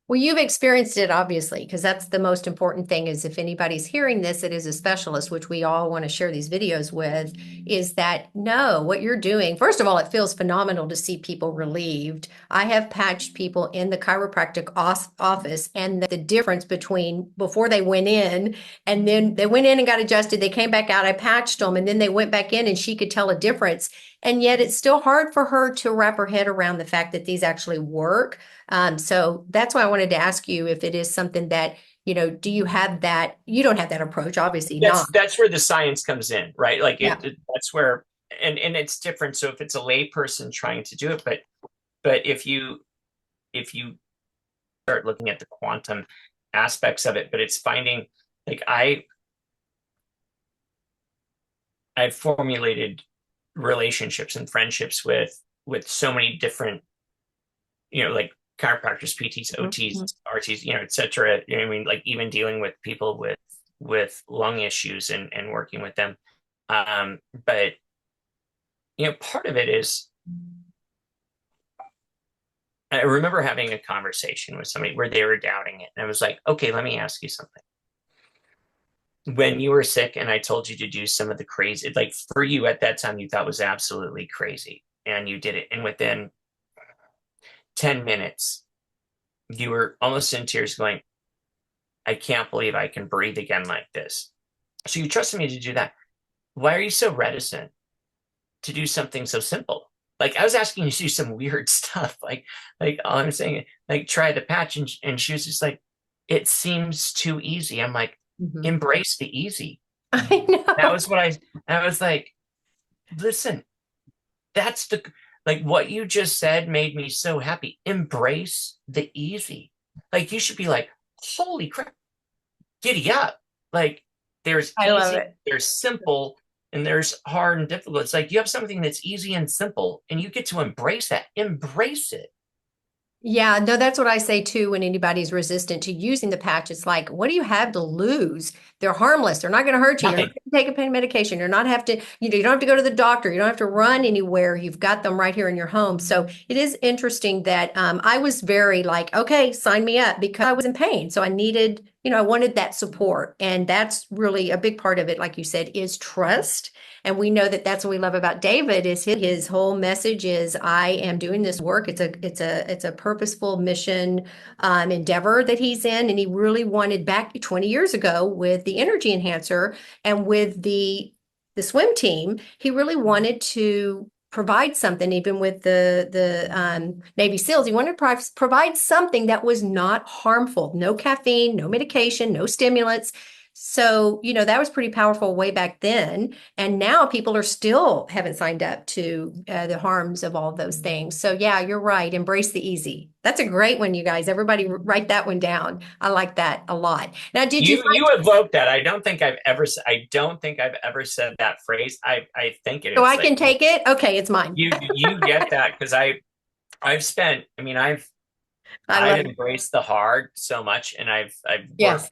Well, you've experienced it, obviously, because that's the most important thing. Is if anybody's hearing this, it is a specialist, which we all want to share these videos with, is that, no, what you're doing, first of all, it feels phenomenal to see people relieved. I have patched people in the chiropractic office, and the difference between before they went in, and then they went in and got adjusted, they came back out, I patched them, and then they went back in and she could tell a difference. And yet it's still hard for her to wrap her head around the fact that these actually work. So that's why I wanted to ask you if it is something that, do you have that? You don't have that approach, obviously. That's where the science comes in, right? Like, that's where, and it's different. So if it's a lay person trying to do it, but if you start looking at the quantum aspects of it, but it's finding, like, I've formulated relationships and friendships with so many different, like chiropractors, PTs, OTs, RTs, et cetera. I mean, like, even dealing with people with lung issues and working with them. But part of it is, I remember having a conversation with somebody where they were doubting it. And I was like, okay, let me ask you something. When you were sick and I told you to do some of the crazy, like, for you at that time, you thought was absolutely crazy, and you did it. And within 10 minutes, you were almost in tears going, I can't believe I can breathe again like this. So you trusted me to do that. Why are you so reticent to do something so simple? like I was asking you to do some weird stuff. Like all I'm saying, like try the patch, and she was just like, it seems too easy. I'm like, Mhm. embrace the easy. I That know. was what I was like, listen, that's the like what you just said made me so happy. Embrace the easy. Like you should be like, holy crap, giddy up. Like there's I love easy, it. there's simple, and there's hard and difficult. It's like you have something that's easy and simple, and you get to embrace that. Embrace it. Yeah, no, that's what I say too when anybody's resistant to using the patch. It's like, what do you have to lose? They're harmless. They're not going to hurt you. You're not Nothing. going to take a pain medication. You're not have to, you don't have to go to the doctor. You don't have to run anywhere. You've got them right here in your home. So it is interesting that I was very like, okay, sign me up because I was in pain. So I needed, I wanted that support. And that's really a big part of it, like you said, is trust. And we know that that's what we love about David is his whole message is I am doing this work. It's a purposeful mission endeavor that he's in, and he really wanted back 20 years ago with the energy enhancer and with the swim team. He really wanted to provide something, even with the Navy SEALs. He wanted to provide something that was not harmful, no caffeine, no medication, no stimulants. So, that was pretty powerful way back then. And now people are still haven't signed up to the harms of all those things. So, yeah, you're right. Embrace the easy. That's a great one, you guys. Everybody write that one down. I like that a lot. Now, did you You evoked that. I don't think I've ever said that phrase. I think so it's I like can take it? Okay, it's mine. you get that because I've spent. I mean, I I've love it. embraced the hard so much, and I've Yes. worked,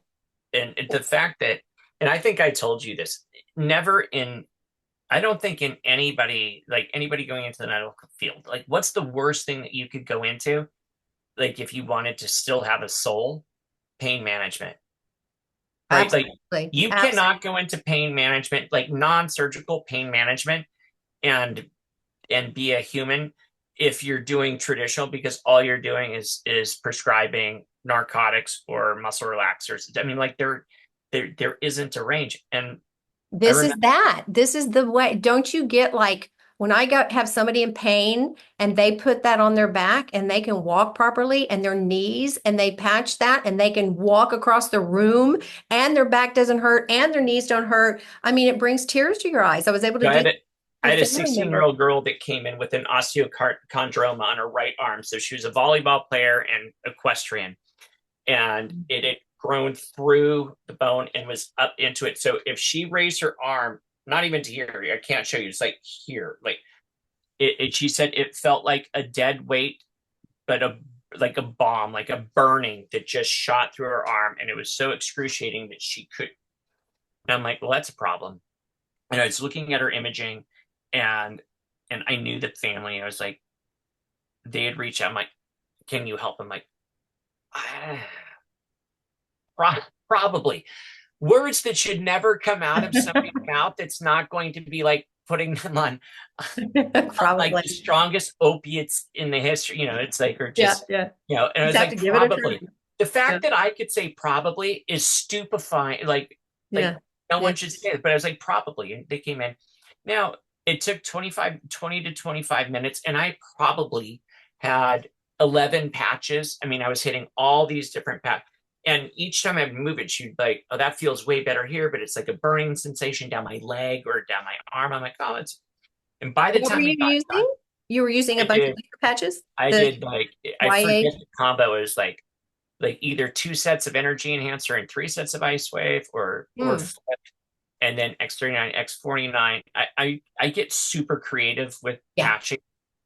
and the fact that, and I think I told you this. Never in I don't think in anybody going into the medical field, like what's the worst thing that you could go into? Like if you wanted to still have a soul, pain management, right? Like Absolutely. you Absolutely. cannot go into pain management, like non-surgical pain management, and be a human if you're doing traditional, because all you're doing is prescribing narcotics or muscle relaxers. I mean, like there isn't a range. And I This is remember, that. This is the way. Don't you get like when I got have somebody in pain and they put that on their back and they can walk properly and their knees and they patch that and they can walk across the room and their back doesn't hurt and their knees don't hurt. I mean, it brings tears to your eyes. I was able to I do had that a I with had a a family member. 16-year-old girl that came in with an osteochondroma on her right arm. So she was a volleyball player and equestrian, and it had grown through the bone and was up into it. So if she raised her arm, not even to here, I can't show you, it's like here, like she said it felt like a dead weight, but like a bomb, like a burning that just shot through her arm. And it was so excruciating that she could. And I'm like, well, that's a problem. And I was looking at her imaging, and I knew the family. I was like, they had reached out. I'm like, can you help? I'm like, ah, probably. Words that should never come out of somebody's mouth. That's not going to be like putting them on like Probably. the strongest opiates in the history. It's like, or Yeah, just, yeah. and I Just was have to like, give it a try. probably. The Yeah. fact that I could say probably is stupefying. Like Yeah. no Yeah. one should say it, but I was like, probably. And they came in. Now it took 20 to 25 minutes, and I probably had 11 patches. I mean, I was hitting all these different patches. And each time I'd move it, she'd like, oh, that feels way better here, but it's like a burning sensation down my leg or down my arm. I'm like, oh, it's, and by the What were time you we got done, using? You were using a I bunch of did, laser patches? I The did like, I YA? forget the combo. It was like either 2 sets of energy enhancer and 3 sets of ice wave, or Hmm. and then X39, X49. I get super creative with Yeah. patching.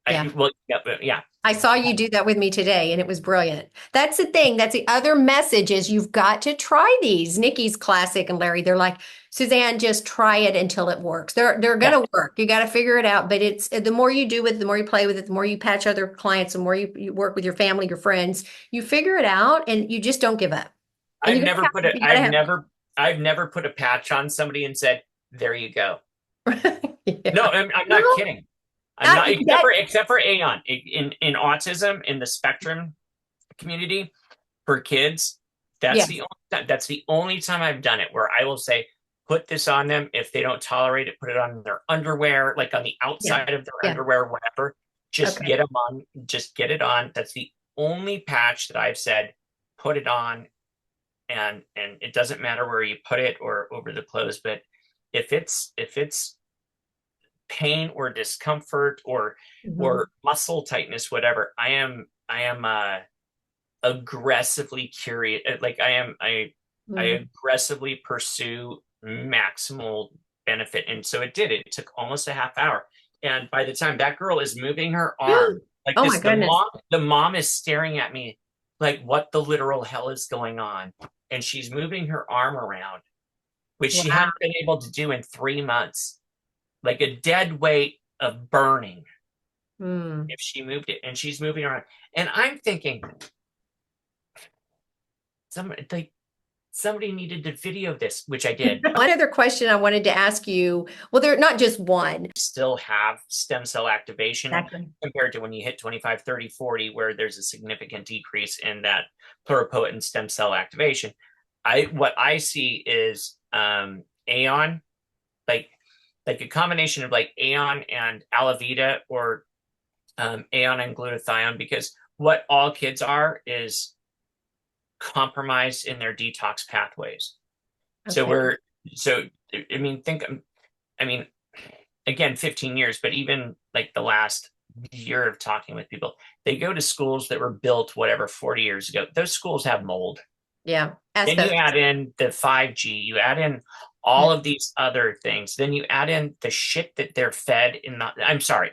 Yeah. Well, yeah, yeah. I saw you do that with me today and it was brilliant. That's the thing. That's the other message is you've got to try these. Nikki's classic and Larry, they're like, Suzanne, just try it until it works. They're Yeah. gonna work. You got to figure it out. But it's the more you do with it, the more you play with it, the more you patch other clients, the more you work with your family, your friends, you figure it out and you just don't give up. And I've never put it. you gotta I've never put a patch on somebody and said, "There you go." have No, yeah. I'm not Well, kidding. I'm not not, that except for Aeon in autism in the spectrum community for kids. yeah, That's the only time I've done it where I will say, put this on them. If they don't tolerate it, put it on their underwear, like on the yeah, outside of their yeah. underwear, whatever. Just Okay. get them on, just get it on. That's the only patch that I've said, put it on, and it doesn't matter where you put it or over the clothes, but if it's pain or discomfort Mhm. or muscle tightness, whatever, I am aggressively curious. Like I Mm. aggressively pursue maximal benefit. And so it did. It took almost a half hour. And by the time that girl is moving her arm like Oh my this, goodness. the mom is staring at me like, what the literal hell is going on? And she's moving her arm around, which she Wow. hadn't been able to do in 3 months, like a dead weight of burning Mm. if she moved it. And she's moving around. And I'm thinking, like somebody needed to video this, which I did. One other question I wanted to ask you. Well, there not just one. Still have stem cell activation Exactly. compared to when you hit 25, 30, 40, where there's a significant decrease in that pluripotent stem cell activation. What I see is Aeon, like like a combination of like Aeon and Alavita, or Aeon and glutathione, because what all kids are is compromised in their detox pathways. So Okay. we're so I mean think I mean again 15 years, but even like the last year of talking with people, they go to schools that were built whatever 40 years ago. Those schools have mold. Yeah. Then you add Asbestos. in the 5G, you add in Yeah. all of these other things. Then you add in the shit that they're fed in the, I'm sorry,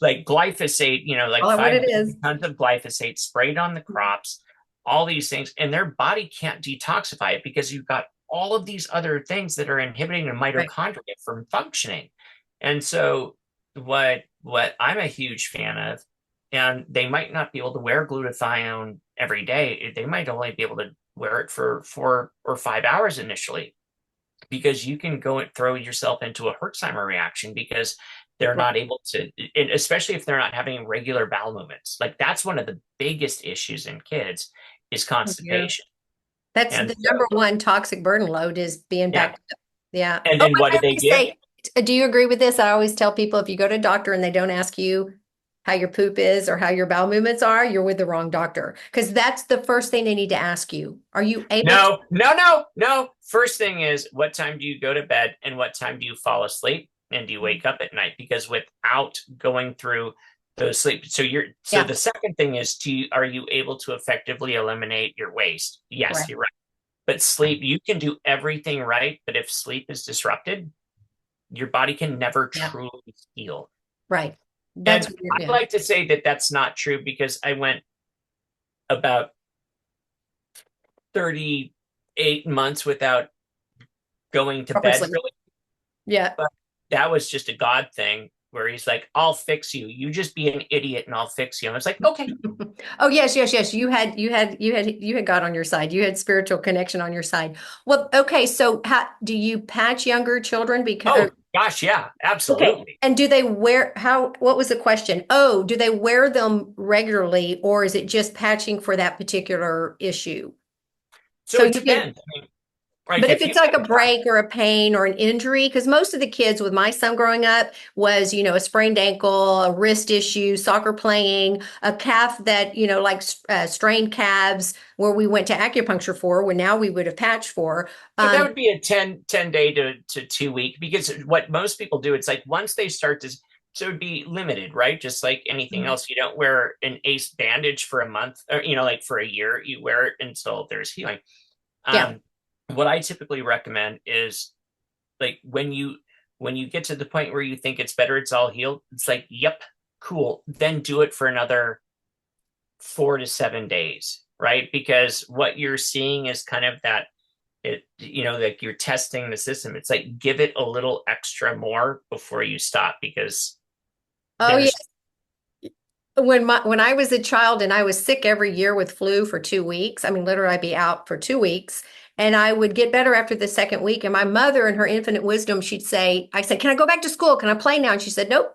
like glyphosate, like Call it what 5 it is. billion tons of glyphosate sprayed on the crops, all these things, and their body can't detoxify it because you've got all of these other things that are inhibiting the Right. mitochondria from functioning. And so what I'm a huge fan of, and they might not be able to wear glutathione every day. They might only be able to wear it for 4 or 5 hours initially, because you can go and throw yourself into a Herxheimer reaction because they're Right. not able to, especially if they're not having regular bowel movements. Like that's one of the biggest issues in kids is Yeah. constipation. That's And the so, number one toxic burden load is being yeah. backed up. Yeah. And Oh, then and what I do they always give? say, do you agree with this? I always tell people if you go to a doctor and they don't ask you how your poop is or how your bowel movements are, you're with the wrong doctor. Because that's the first thing they need to ask you. Are you able to? No, no, no, no. First thing is, what time do you go to bed and what time do you fall asleep and do you wake up at night? Because without going through those sleep, so Yeah. the second thing is, are you able to effectively eliminate your waste? Yes, Right. you're right. But sleep, you can do everything right, but if sleep is disrupted, your body can never Yeah. truly heal. Right. That's And weird. I Yeah. like to say that that's not true, because I went about 38 months without going to Proper bed, sleep. really. Yeah. But that was just a God thing where he's like, I'll fix you. You just be an idiot and I'll fix you. And I was like, okay. Oh, yes, yes, yes. You had God on your side. You had spiritual connection on your side. Well, okay. So how do you patch younger children? Oh, Because gosh, yeah, okay. absolutely. And do they wear what was the question? Oh, do they wear them regularly or is it just patching for that particular issue? So So it you can, depends. I mean, like but if if it's you like got a a child, break or a pain or an injury, because most of the kids with my son growing up was, a sprained ankle, a wrist issue, soccer playing, a calf that, like strained calves where we went to acupuncture for, when now we would have patched for. so that Um, would be a ten day to 2 week, because what most people do, it's like once they start to, so it'd be limited, right? Just like anything else, you don't wear an ace bandage for a month, or, like for a year, you wear it until there's healing. yeah. Um, what I typically recommend is, like, when you get to the point where you think it's better, it's all healed, it's like, yep, cool, then do it for another 4 to 7 days, right? Because what you're seeing is kind of that, like you're testing the system. It's like, give it a little extra more before you stop, because Oh, yeah. there's When I was a child and I was sick every year with flu for 2 weeks, I mean, literally I'd be out for 2 weeks and I would get better after the second week. And my mother, in her infinite wisdom, I said, can I go back to school? Can I play now? And she said, nope,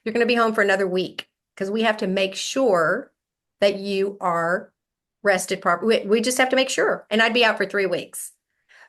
you're going to be home for another week because we have to make sure that you are rested properly. We just have to make sure. And I'd be out for 3 weeks.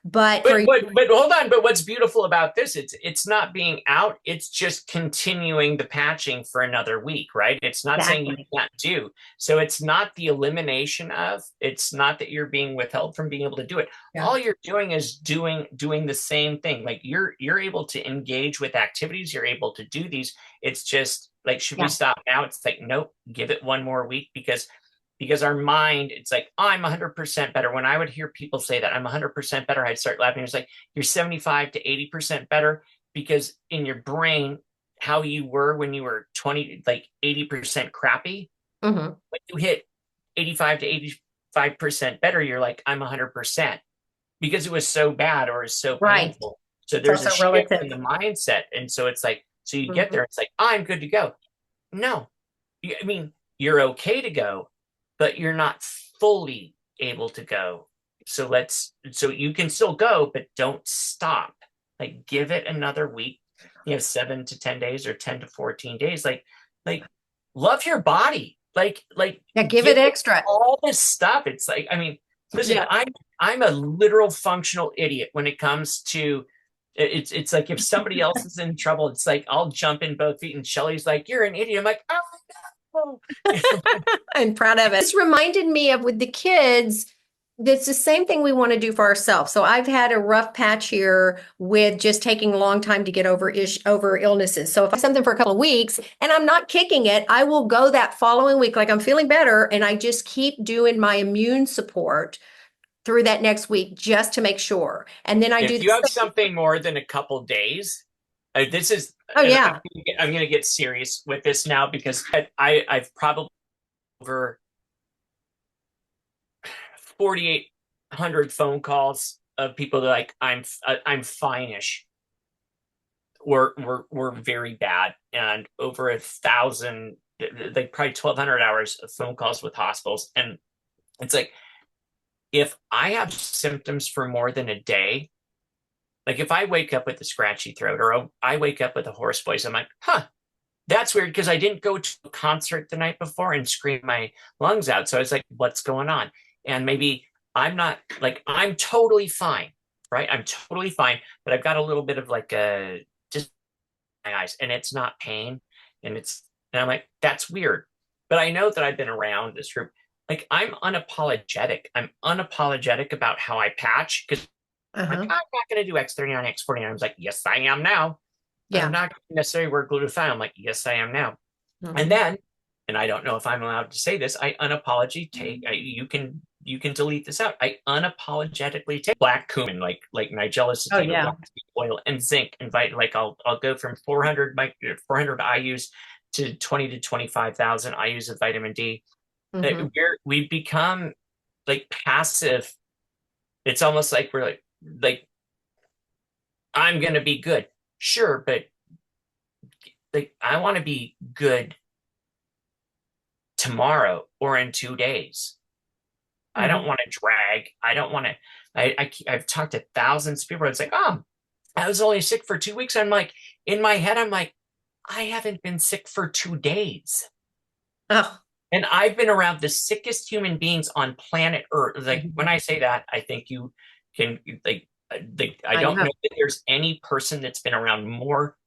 But But for but hold on. But what's beautiful about this? It's not being out. It's just continuing the patching for another week, right? It's not saying you exactly. can't do. So it's not the elimination of. It's not that you're being withheld from being able to do it. Yeah. All you're doing is doing the same thing. Like you're able to engage with activities. You're able to do these. It's just like, should we Yeah. stop now? It's like, nope. Give it one more week because our mind, it's like, oh, I'm 100% better. When I would hear people say that I'm 100% better, I'd start laughing. It's like, you're 75 to 80% better, because in your brain, how you were when you were 20, like 80% crappy, Hmm. when you hit 85 to 85% better, you're like, I'm 100%, because it was so bad or is so Right. painful. So It's there's a also shift in relative. the mindset. And so it's like, so you get Hmm. there, it's like, I'm good to go. No, I mean, you're okay to go, but you're not fully able to go. So you can still go, but don't stop. Like, give it another week, 7 to 10 days or 10 to 14 days. Like, love your body. Like, Yeah. Give give it it extra. all this stuff. It's like, I mean, listen, Yeah. I'm a literal functional idiot when it comes to it's like, if somebody else is in trouble, it's like I'll jump in both feet, and Shelly's like, "You're an idiot." I'm like, "Oh no." I'm proud of it. This reminded me of with the kids. It's the same thing we want to do for ourselves. So I've had a rough patch here with just taking a long time to get over illnesses. So if I have something for a couple of weeks and I'm not kicking it, I will go that following week like I'm feeling better, and I just keep doing my immune support through that next week just to make sure. And then I do If the you have same. something more than a couple days, this is, Oh and yeah. I'm going to get serious with this now, because I've probably over 4,800 phone calls of people that are like, I'm fine-ish, were very bad, and over 1,000, like probably 1,200 hours of phone calls with hospitals. And it's like, if I have symptoms for more than a day, like if I wake up with a scratchy throat, or I wake up with a hoarse voice, I'm like, huh, that's weird, because I didn't go to a concert the night before and scream my lungs out. So I was like, what's going on? And maybe I'm not, like, I'm totally fine, right? I'm totally fine, but I've got a little bit of like a, just my eyes, and it's not pain. And I'm like, that's weird. But I know that I've been around this group. Like, I'm unapologetic. I'm unapologetic about how I patch, because like, Uh-huh. I'm not going to do X39, X49. I was like, yes, I am now. I'm Yeah. not necessarily wear glutathione. I'm like, yes, I am now. And Hmm. then, and I don't know if I'm allowed to say this, I unapologetically take. You can delete this out. I unapologetically take black cumin, like nigella Oh sativa, yeah. waxy oil, and zinc. And like, I'll go from 400 IU's to 20 to 25,000 IU's of vitamin D. Hmm. We've become like passive. It's almost like we're like, I'm gonna be good. Sure, but like, I want to be good tomorrow or in 2 days. I don't Hmm. want to drag. I don't want to. I've talked to thousands of people. It's like, oh, I was only sick for 2 weeks. I'm like, in my head, I'm like, I haven't been sick for 2 days. Oh. And I've been around the sickest human beings on planet Earth. Like, when Mhm. I say that, I think you can, like, I I don't know. know that there's any person that's been around more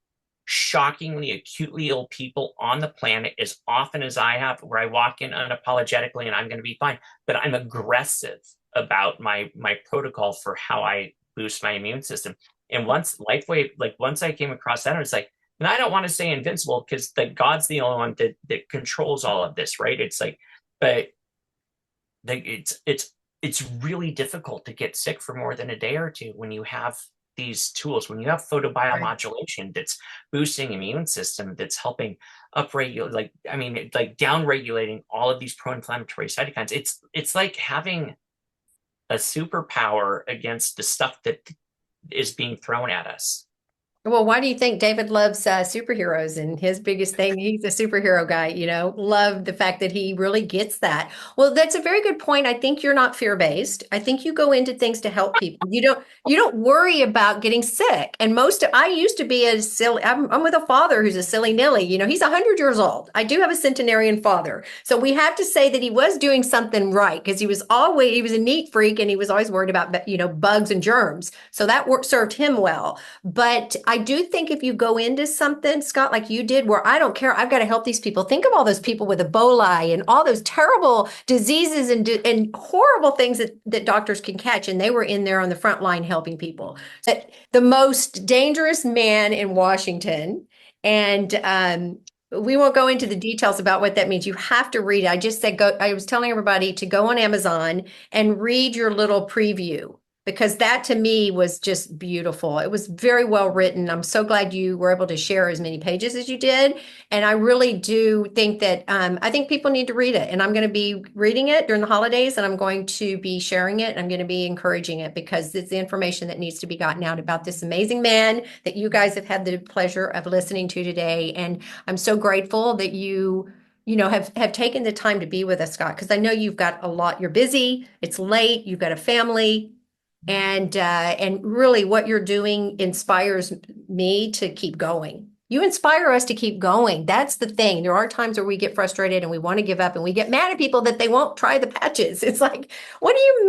shockingly acutely ill people on the planet as often as I have, where I walk in unapologetically and I'm going to be fine. But I'm aggressive about my protocol for how I boost my immune system. And once LifeWave, like, once I came across that, I was like, and I don't want to say invincible, because like, God's the only one that controls all of this, right? It's like, but like, it's really difficult to get sick for more than a day or two when you have these tools, when you have Right. photobiomodulation that's boosting immune system, that's helping upregulate, like, I mean, like, down regulating all of these pro-inflammatory cytokines. It's like having a superpower against the stuff that is being thrown at us. Well, why do you think David loves superheroes and his biggest thing? He's a superhero guy, love the fact that he really gets that. Well, that's a very good point. I think you're not fear-based. I think you go into things to help people. You don't worry about getting sick. And I used to be a silly, I'm with a father who's a silly Nilly. He's 100 years old. I do have a centenarian father. So we have to say that he was doing something right because he was a neat freak and he was always worried about, bugs and germs. So that served him well. But I do think if you go into something, Scott, like you did, where I don't care, I've got to help these people. Think of all those people with Ebola and all those terrible diseases and horrible things that doctors can catch. And they were in there on the front line helping people. But the most dangerous man in Washington. And we won't go into the details about what that means. You have to read it. I just said go. I was telling everybody to go on Amazon and read your little preview because that to me was just beautiful. It was very well written. I'm so glad you were able to share as many pages as you did. And I really do think that I think people need to read it. And I'm going to be reading it during the holidays and I'm going to be sharing it. I'm going to be encouraging it because it's the information that needs to be gotten out about this amazing man that you guys have had the pleasure of listening to today. And I'm so grateful that have taken the time to be with us, Scott, because I know you've got a lot. You're busy. It's late. You've got a family. And really what you're doing inspires me to keep going. You inspire us to keep going. That's the thing. There are times where we get frustrated and we want to give up and we get mad at people that they won't try the patches. It's like, what do you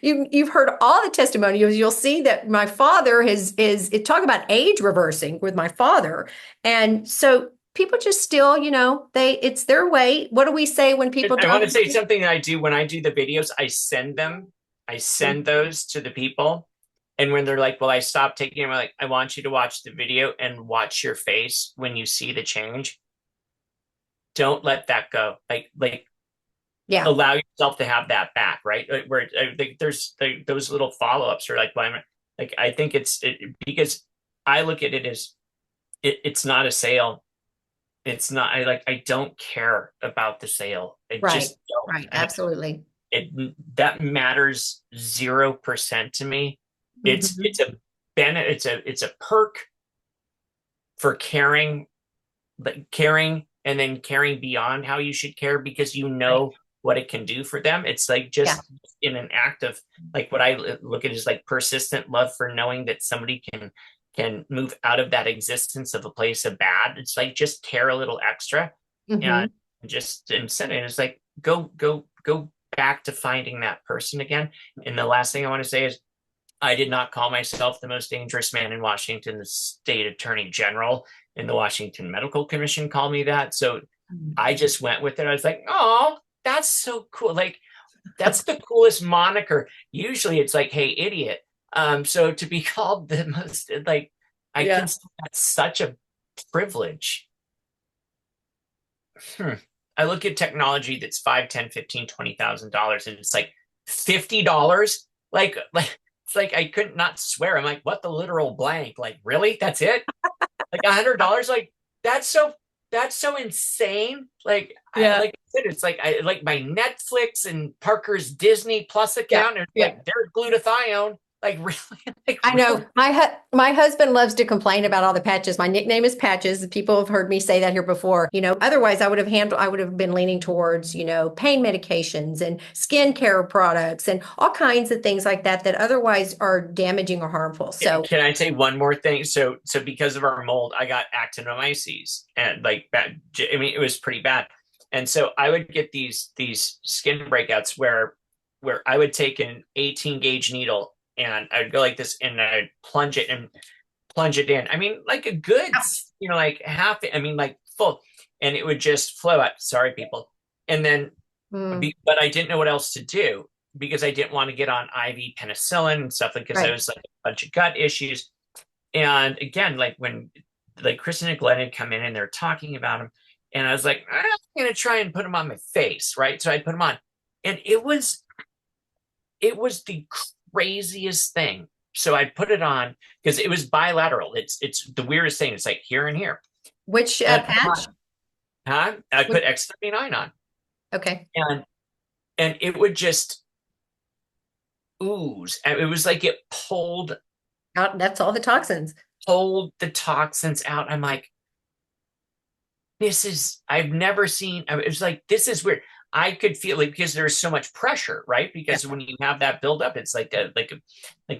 mean? You've heard all the testimonials. You'll see that my father talk about age reversing with my father. And so people just still, it's their way. What do we say when people I want don't? to say something that I do when I do the videos. I send those to the people. And when they're like, well, I stopped taking them, I'm like, I want you to watch the video and watch your face when you see the change. Don't let that go. Yeah, allow yourself to have that back, right? Where I think there's those little follow-ups are like, well, I think because I look at it as it's not a sale. It's not, I don't care about the sale. I right, just don't. right, absolutely. It that matters 0% to me. Mhm. It's a benefit. It's a perk for caring, but caring and then caring beyond how you should care because you Right. know what it can do for them. It's like Yeah. just in an act of like what I look at is like persistent love for knowing that somebody can move out of that existence of a place of bad. It's like just care a little extra and Hmm. just instead it's like go back to finding that person again. And the last thing I want to say is I did not call myself the most dangerous man in Washington. The state attorney general in the Washington Medical Commission called me that. So I just went with it. I was like, oh, that's so cool. Like, that's the coolest moniker. Usually it's like, hey, idiot. So to be called the most, like, I Yeah. consider that such a privilege. Hmm. I look at technology that's 5, 10, 15, $20,000 and it's like $50. Like it's like I couldn't not swear. I'm like, what the literal blank? Like, really? That's it? Like $100? Like that's so insane. Yeah. Like I said, it's like I like my Netflix and Parker's Disney Plus Yeah. account, and it's Yeah. like there's glutathione. Like really, like I really. know my husband loves to complain about all the patches. My nickname is Patches. People have heard me say that here before. Otherwise I would have been leaning towards, pain medications and skincare products and all kinds of things like that that otherwise are damaging or harmful. So, Can I say one more thing? So because of our mold, I got actinomyces and like bad. I mean, it was pretty bad. And so I would get these skin breakouts where I would take an 18 gauge needle and I'd go like this and I'd plunge it in. I mean, like a good, like half. I mean, like full, and it would just flow out. Sorry, people. And then, mm, but I didn't know what else to do because I didn't want to get on IV penicillin and stuff like because I right. was like a bunch of gut issues. And again, like when like Kristen and Glenn had come in and they're talking about him, and I was like, I'm gonna try and put them on my face, right? So I put them on, and it was the craziest thing. So I put it on because it was bilateral. It's the weirdest thing. It's like here and here. Which And I put them patch? on. Huh? I Which, put X39 on, okay. and it would just ooze. And it was like it pulled That's all the toxins. pulled the toxins out. I'm like, I've never seen, it was like, this is weird. I could feel it because there's so much pressure, right? Yeah. Because when you have that buildup, it's like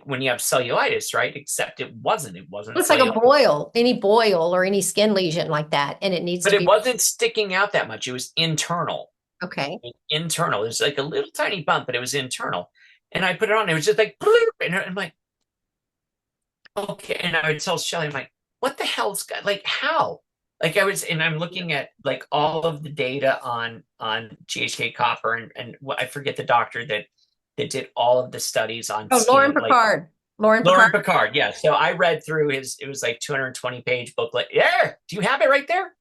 when you have cellulitis, right? Except it wasn't It's like a cellulitis, boil, any boil or any skin lesion like that, and it needs but to it be wasn't sticking out that much. It was internal. okay. Internal. It was like a little tiny bump, but it was internal. And I put it on. It was just like, bloop, and I'm like, okay. And I would tell Shelly, I'm like, what the hell's got like how? Like and I'm looking at like all of the data on GHK copper and what I forget the doctor that did all of the studies on Oh, Lauren skin, like Picard. Lauren Lauren Picard. Picard. Yeah. So I read through it was like 220-page booklet. Yeah. Do you have it right there?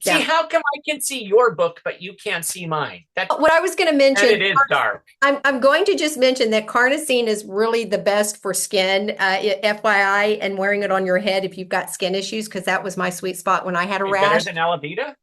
See, Yeah. how come I can see your book, but you can't see mine? What I was going to That mention, it is dark. I'm going to just mention that carnosine is really the best for skin, FYI, and wearing it on your head if you've got skin issues, because that was my sweet spot when I had a Is better rash. than Alavita?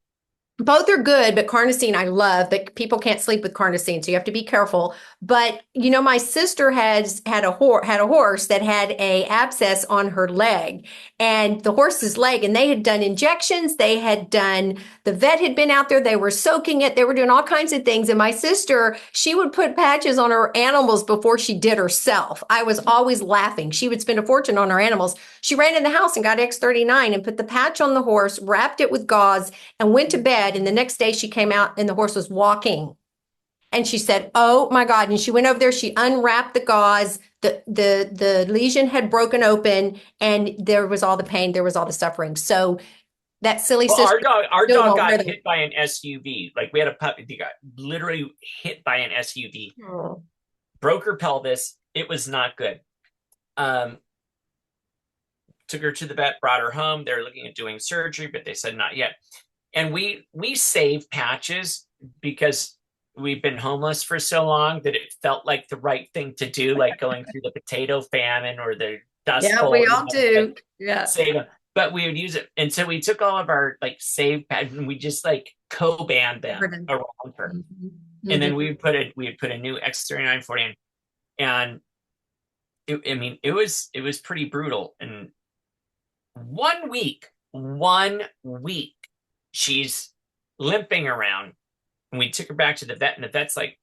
Both are good, but carnosine I love, but people can't sleep with carnosine, so you have to be careful. But you know, my sister had a horse that had a abscess on her leg, and the horse's leg, and they had done injections. The vet had been out there. They were soaking it. They were doing all kinds of things. And my sister, she would put patches on her animals before she did herself. I was always laughing. She would spend a fortune on her animals. She ran in the house and got X39 and put the patch on the horse, wrapped it with gauze, and went to bed. And the next day she came out and the horse was walking. And she said, "Oh my God." And she went over there, she unwrapped the gauze. The lesion had broken open and there was all the pain, there was all the suffering. So that silly Well, sister our still dog won't wear got them. hit by an SUV. Like we had a puppy that got literally hit by an SUV, Oh. broke her pelvis. It was not good. Um, Took her to the vet, brought her home. They're looking at doing surgery, but they said not yet. And we save patches because we've been homeless for so long that it felt like the right thing to do, like going through the potato famine or the dust Yeah, bowl. we all do. Yeah. Save them, but we would use it. And so we took all of our like save pads and we just like co-band them around her. Mhm. And then Mhm. we would put a new X3940 in, and I mean it was pretty brutal. And 1 week, she's limping around, and we took her back to the vet, and the vet's like,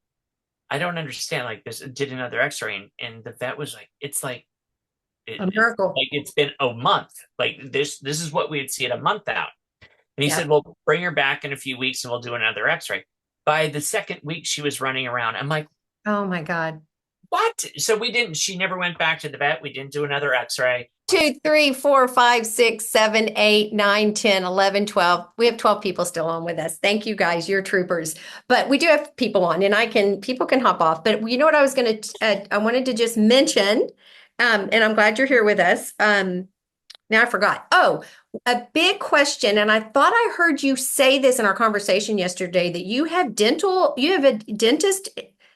I don't understand. Like this, did another X-ray, and the vet was like, it's like A it's miracle. like it's been a month. Like this is what we'd see it a month out. And he Yeah. said, well, bring her back in a few weeks and we'll do another X-ray. By the second week, she was running around. I'm like, Oh my God. what? So she never went back to the vet. We didn't do another X-ray. 2, 3, 4, 5, 6, 7, 8, 9, 10, 11, 12. We have 12 people still on with us. Thank you guys. You're troopers. But we do have people on and people can hop off. But you know what I was going to, I wanted to just mention, and I'm glad you're here with us. Now I forgot. Oh, a big question. And I thought I heard you say this in our conversation yesterday that you have a dentist.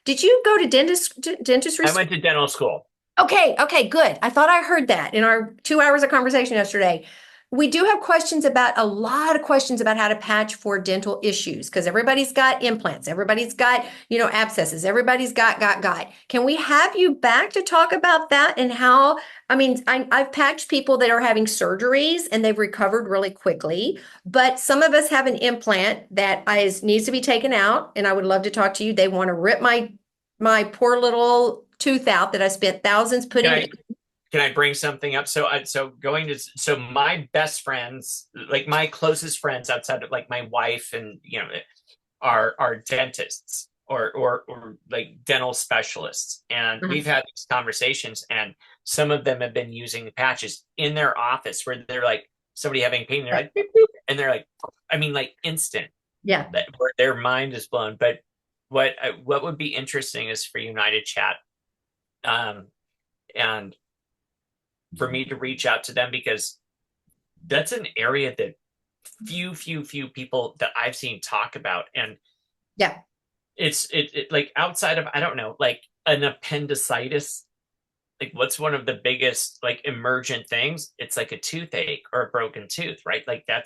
Did you go to dentistry I school? went to dental school. Okay, good. I thought I heard that in our 2 hours of conversation yesterday. We do have a lot of questions about how to patch for dental issues because everybody's got implants, everybody's got, abscesses, everybody's got. Can we have you back to talk about that and how, I've patched people that are having surgeries and they've recovered really quickly, but some of us have an implant that needs to be taken out, and I would love to talk to you. They want to rip my poor little tooth out that I spent thousands putting in. Can I bring something up? So my best friends, like my closest friends outside of like my wife and are dentists or like dental specialists. And Mhm. we've had these conversations, and some of them have been using the patches in their office where they're like somebody having pain, they're like beep, boop, and they're like, I mean, like instant, Yeah. that where their mind is blown. But what would be interesting is for United Chat, and for me to reach out to them, because that's an area that few people that I've seen talk about. And Yeah. it like outside of, I don't know, like an appendicitis, like what's one of the biggest like emergent things? It's like a toothache or a broken tooth, right? Like Yeah.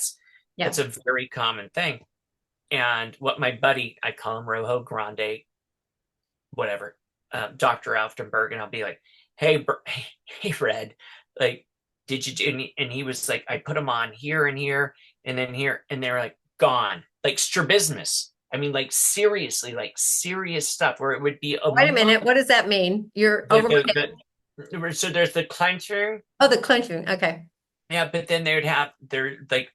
that's a very common thing. And what my buddy, I call him Rojo Grande, whatever, Dr. Alftenberg, and I'll be like, hey, hey, Red, like did you do? And he was like, I put them on here and here and then here, and they're like gone, like strabismus. I mean, like seriously, like serious stuff where it would be a Wait a month. minute. What does that mean? You're The, over my head. so there's the clenching, Oh, the clenching. Okay. yeah, but then they would have they're like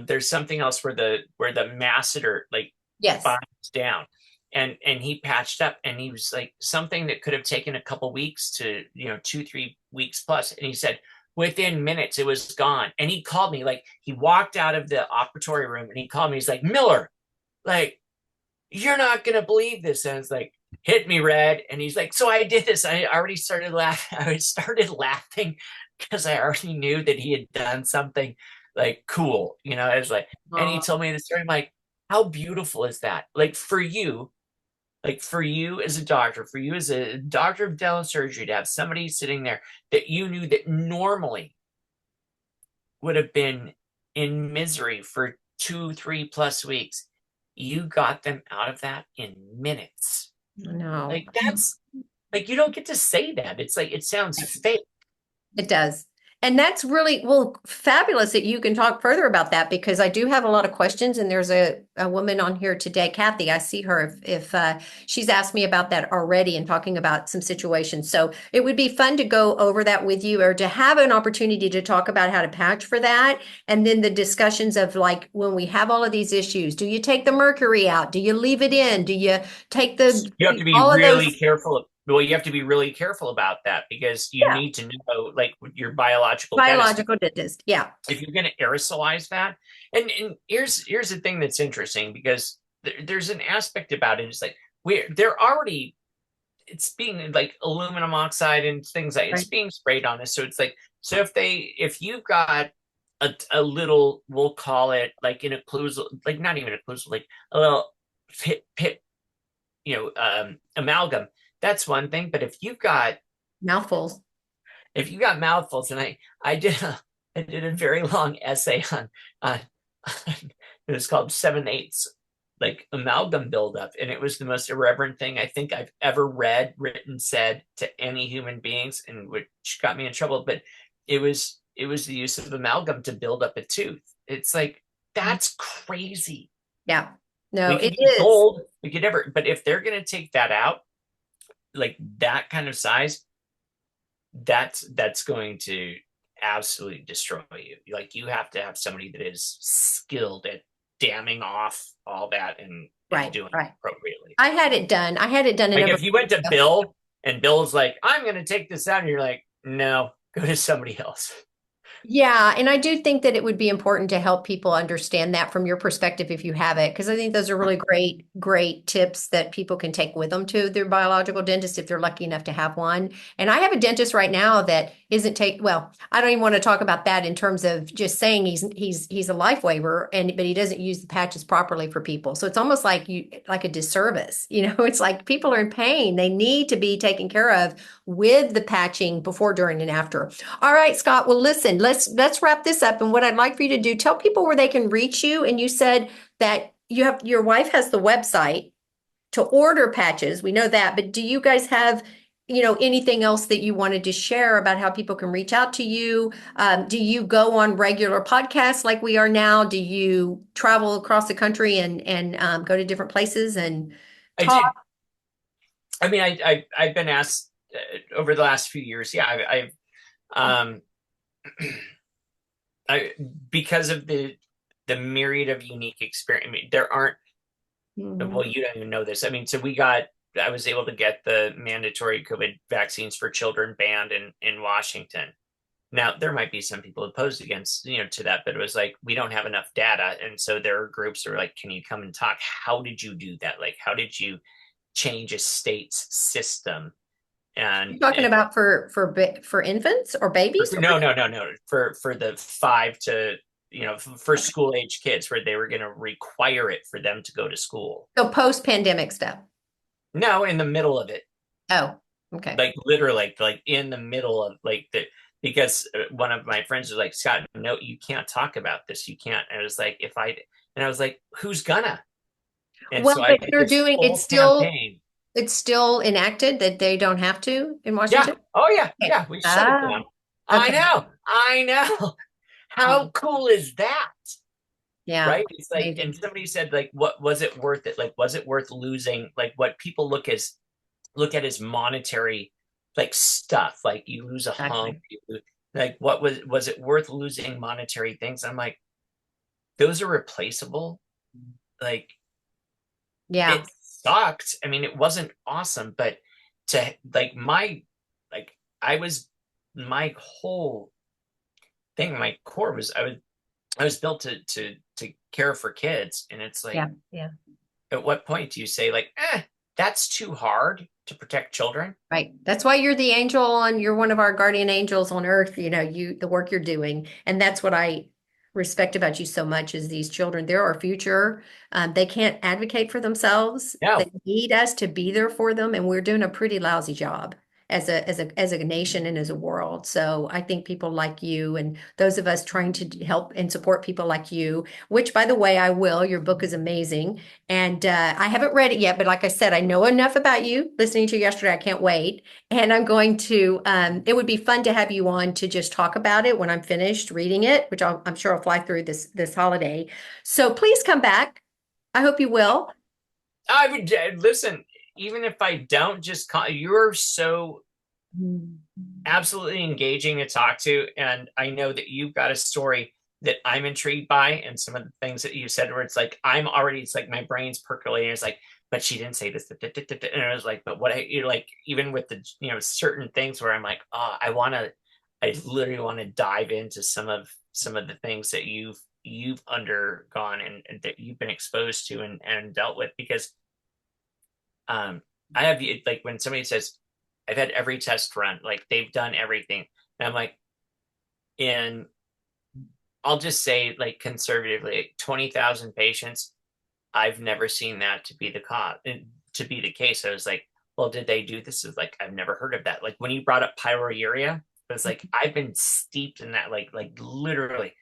there's something else where the masseter like Yes. binds down, and he patched up, and he was like something that could have taken a couple weeks to 2-3 weeks plus, and he said within minutes it was gone. And he called me, like he walked out of the operatory room and he called me. He's like, Miller, like you're not gonna believe this. And it's like, hit me, Red. And he's like, so I did this. I already started laughing. I started laughing because I already knew that he had done something like cool. I was like, and he Oh, told me the story. I'm like, how beautiful is that? Like for you as a doctor, for you as a doctor of dental surgery, to have somebody sitting there that you knew that normally would have been in misery for 2-3 plus weeks. You got them out of that in minutes. no. Like that's like you don't get to say that. It's like it sounds fake. It does. And that's really, well, fabulous that you can talk further about that because I do have a lot of questions. And there's a woman on here today, Kathy. I see her if she's asked me about that already and talking about some situations. So it would be fun to go over that with you or to have an opportunity to talk about how to patch for that. And then the discussions of like when we have all of these issues, do you take the mercury out? Do you leave it in? Do you take You have to be all of really those? careful. Well, you have to be really careful about that because you Yeah, need to know, like, your biological dentist. biological dentist. Yeah. If you're going to aerosolize that, and here's the thing that's interesting because there's an aspect about it. It's like they're already it's being like aluminum oxide and things like it's Right. being sprayed on us. So it's like if you've got a little, we'll call it like an occlusal, like not even occlusal, like a little pit amalgam, that's one thing. But Mouthfuls. if you got mouthfuls, and I did a very long essay on it was called 7/8 like amalgam buildup, and it was the most irreverent thing I think I've ever read, written, said to any human beings, and which got me in trouble. But it was the use of amalgam to build up a tooth. It's like that's crazy. Yeah. No, We it could get is. gold, we could never, but if they're gonna take that out, like that kind of size, that's going to absolutely destroy you. Like you have to have somebody that is skilled at damming off all that and Right, doing it right. appropriately. I had it done. I had it done a Like number if of you went to years ago. Bill and Bill's like, I'm going to take this out, and you're like, no, go to somebody else. Yeah, and I do think that it would be important to help people understand that from your perspective if you have it, because I think those are really great, great tips that people can take with them to their biological dentist if they're lucky enough to have one. And I have a dentist right now that isn't well, I don't even want to talk about that in terms of just saying he's a life waiver but he doesn't use the patches properly for people. So it's almost like a disservice. It's like people are in pain. They need to be taken care of with the patching before, during, and after. All right, Scott. Well, listen, let's wrap this up. And what I'd like for you to do, tell people where they can reach you. And you said that your wife has the website to order patches. We know that, but do you guys have, anything else that you wanted to share about how people can reach out to you? Do you go on regular podcasts like we are now? Do you travel across the country and go to different places and I talk? did. I mean, I've been asked over the last few years. Yeah, um, I because of the myriad of unique experience. I mean, there aren't. Mhm. Well, you don't even know this. I mean, I was able to get the mandatory COVID vaccines for children banned in Washington. Now, there might be some people opposed against, to that, but it was like, we don't have enough data. And so there are groups that are like, can you come and talk? How did you do that? Like, how did you change a state's system? You're And talking about for infants or babies? no, no, no, no, for the 5 to, for Okay. school age kids, where they were going to require it for them to go to school. So post-pandemic stuff. No, in the middle of it. Oh, okay. Like literally like in the middle of like the because one of my friends was like, Scott, no, you can't talk about this, you can't. And I was like, and I was like, who's gonna? And Well, so I but did they're this doing whole campaign. it's still enacted that they don't have to in Yeah, Washington. oh yeah, Okay. yeah, we shut it Ah, down. I Okay. know. I know. Yeah. How cool is that? Yeah. Right? It's like, and Amazing. somebody said, like, what was it worth it? Like, was it worth losing? Like, what people look at as monetary, like stuff. Like, you lose a home, Exactly. like, what was it worth losing monetary things? I'm like, those are replaceable. Like, Yeah. it sucked. I mean, it wasn't awesome, but to like like I was my whole thing, my core was I was built to care for kids, and it's Yeah. like, Yeah. at what point do you say, like, that's too hard to protect children? Right. That's why you're the angel and you're one of our guardian angels on earth, the work you're doing. And that's what I respect about you so much is these children. They're our future. They can't advocate for themselves. They No. need us to be there for them, and we're doing a pretty lousy job as a nation and as a world. So I think people like you and those of us trying to help and support people like you, which by the way, I will. Your book is amazing. And I haven't read it yet, but like I said, I know enough about you. Listening to you yesterday, I can't wait. And I'm going to, it would be fun to have you on to just talk about it when I'm finished reading it, which I'm sure I'll fly through this holiday. So please come back. I hope you will. I would listen, even if I don't, just call. You're so absolutely engaging to talk to, and I know that you've got a story that I'm intrigued by, and some of the things that you said where it's like I'm already, it's like my brain's percolating. It's like, but she didn't say this, and I was like, but what I like, even with the certain things where I'm like, oh, I literally want to dive into some of the things that you've undergone, and that you've been exposed to and dealt with, because I have, like, when somebody says I've had every test run, like they've done everything, and I'm like, in, I'll just say, like, conservatively, like, 20,000 patients, I've never seen that to be the cause, to be the case. I was like, well, did they do this? Is like, I've never heard of that. Like, when you brought up pyruria, it was like, I've been steeped in that, like literally,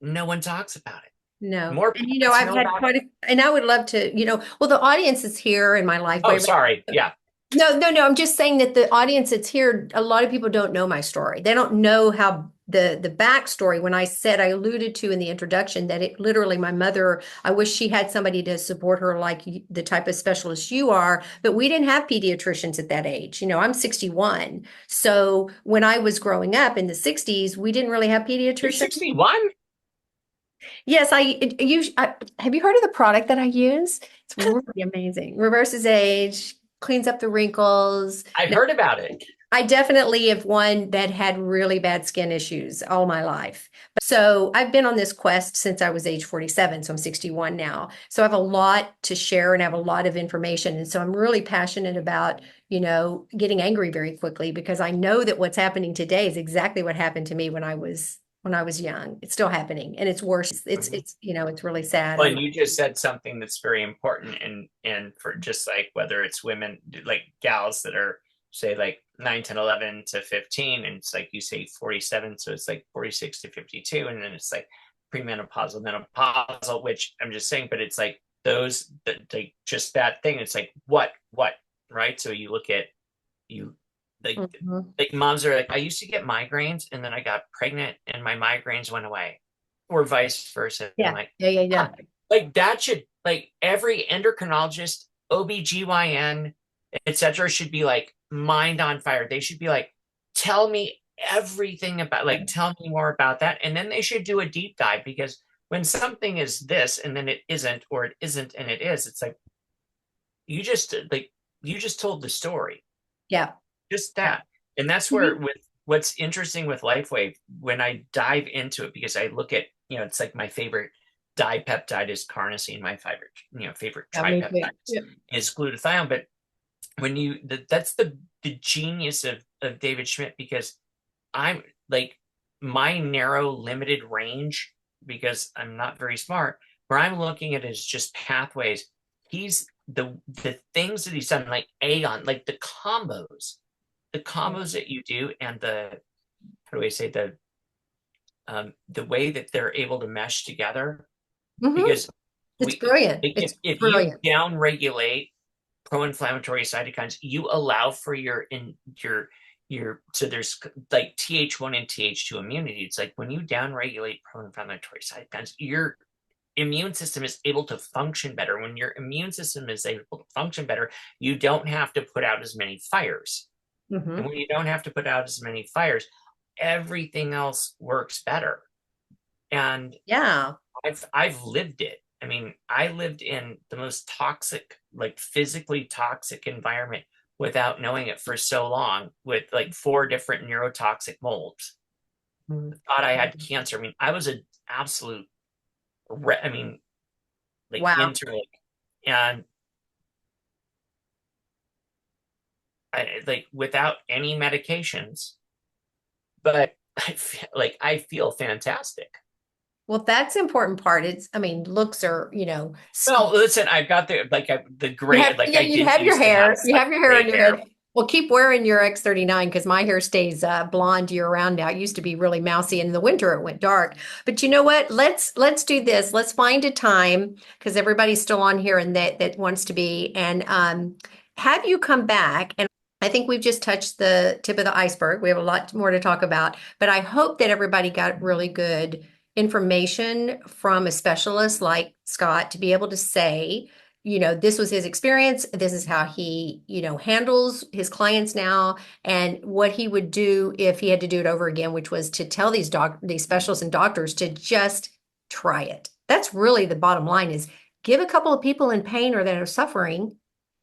no one talks about it. No. More And parents I've know had about it. quite and I would love to, well, the audience is here in my life Oh, way. sorry. Yeah. No, no, no. I'm just saying that the audience that's here, a lot of people don't know my story. They don't know how the backstory. When I said I alluded to in the introduction that it literally my mother, I wish she had somebody to support her like the type of specialist you are, but we didn't have pediatricians at that age. I'm 61. So when I was growing up in the 60s, we didn't really have You're pediatricians. 61. Yes, have you heard of the product that I use? It's really amazing. Reverses age, cleans up the wrinkles. I've heard about it. I definitely have one that had really bad skin issues all my life. So I've been on this quest since I was age 47. So I'm 61 now. So I have a lot to share and I have a lot of information. And so I'm really passionate about, getting angry very quickly because I know that what's happening today is exactly what happened to me when I was young. It's still happening and it's worse. It's really sad. Well, and you just said something that's very important, and for just like whether it's women, like gals that are, say, like 9, 10, 11 to 15, and it's like you say 47, so it's like 46 to 52, and then it's like premenopausal, menopausal, which I'm just saying, but it's like those that, like, just that thing. It's like, what, right? So you look at, you, like Mhm. like moms are like, I used to get migraines, and then I got pregnant and my migraines went away, or vice versa. I'm Yeah. like, Yeah. Yeah. huh, Yeah. like that should, like, every endocrinologist, OBGYN, etc., should be like mind on fire. They should be like, tell me everything about, like, tell me more about that. And then they should do a deep dive, because when something is this and then it isn't, or it isn't and it is, it's like, you just, like, you just told the story, Yeah. just Yeah. that. And that's where, Mhm. with what's interesting with LifeWave, when I dive into it, because I look at, it's like my favorite dipeptide is carnosine, my favorite Yeah, me tripeptide too. is, Yeah. glutathione. But when that's the genius of David Schmidt, because I'm like, my narrow limited range, because I'm not very smart, where I'm looking at is just pathways. He's the things that he's done, like Aeon, like the combos that you do, and how do I say, the way that they're able to mesh together, Mhm. because It's we brilliant. like, if It's you brilliant. down regulate pro-inflammatory cytokines, you allow for your so there's like Th1 and Th2 immunity. It's like when you downregulate pro-inflammatory cytokines, your immune system is able to function better. When your immune system is able to function better, you don't have to put out as many fires. And when you don't have to put out as many fires, everything else works better. And Yeah. I've lived it. I mean, I lived in the most toxic, like physically toxic environment without knowing it for so long, with like 4 different neurotoxic molds. Thought I had cancer. I mean, I was an absolute, I mean, like Wow. internally, and like without any medications, but I feel fantastic. Well, that's the important part. I mean, looks are, Well, listen, I've got the gray, like yeah, I you did have your used to have hair, you such have your hair gray on your hair. head. Well, keep wearing your X39 because my hair stays blonde year round now. It used to be really mousy, and in the winter it went dark. But you know what? Let's do this. Let's find a time because everybody's still on here and that wants to be, and have you come back. And I think we've just touched the tip of the iceberg. We have a lot more to talk about, but I hope that everybody got really good information from a specialist like Scott to be able to say, this was his experience. This is how he, handles his clients now, and what he would do if he had to do it over again, which was to tell these specialists and doctors to just try it. That's really the bottom line: is give a couple of people in pain or that are suffering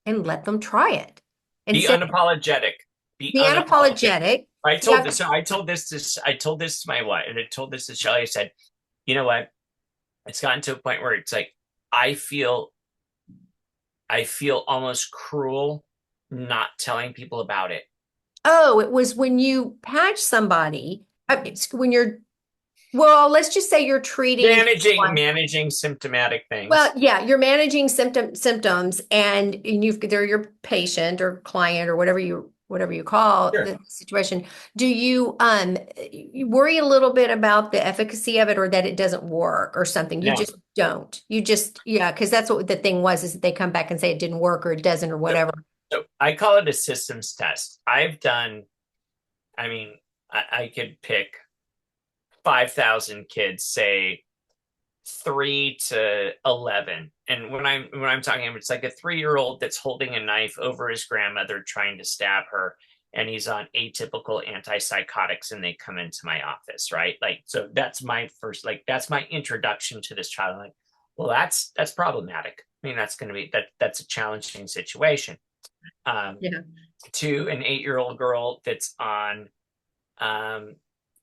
and let them try it. Be Instead of unapologetic. Be be unapologetic. unapologetic. I You told have this. to, I told this to. I told this to my wife, and I told this to Shelly. I said, "You know what? It's gotten to a point where it's like I feel, I feel almost cruel not telling people about it." oh, it was when you patch somebody, it's when you're, well, let's just say you're treating someone. Managing symptomatic Well, things. yeah, you're managing symptoms, and they're your patient or client or whatever you call Sure. the situation. Do you worry a little bit about the efficacy of it, or that it doesn't work or something? You No. just don't. You just, yeah, because that's what the thing was, is that they come back and say it didn't work or it doesn't or So, whatever. so I call it a systems test. I've done. I mean, I could pick 5,000 kids, say 3 to 11. And when I'm talking, it's like a 3-year-old that's holding a knife over his grandmother trying to stab her, and he's on atypical antipsychotics, and they come into my office, right? Like, so that's my first, like, that's my introduction to this child. I'm like, well, that's problematic. I mean, that's a challenging situation. Yeah. To an 8-year-old girl that's on um,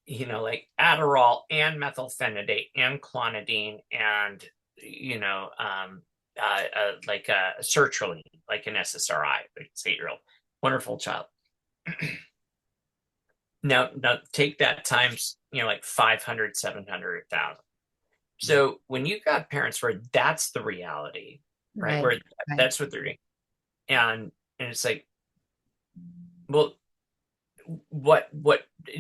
like Adderall and methylphenidate and clonidine and, like a sertraline, like an SSRI, like it's 8-year-old, wonderful child. Now take that times, like 500, 700, 1,000. So when you've got parents where that's the reality, right? Right. Where Right. that's what they're doing. And it's like, well, what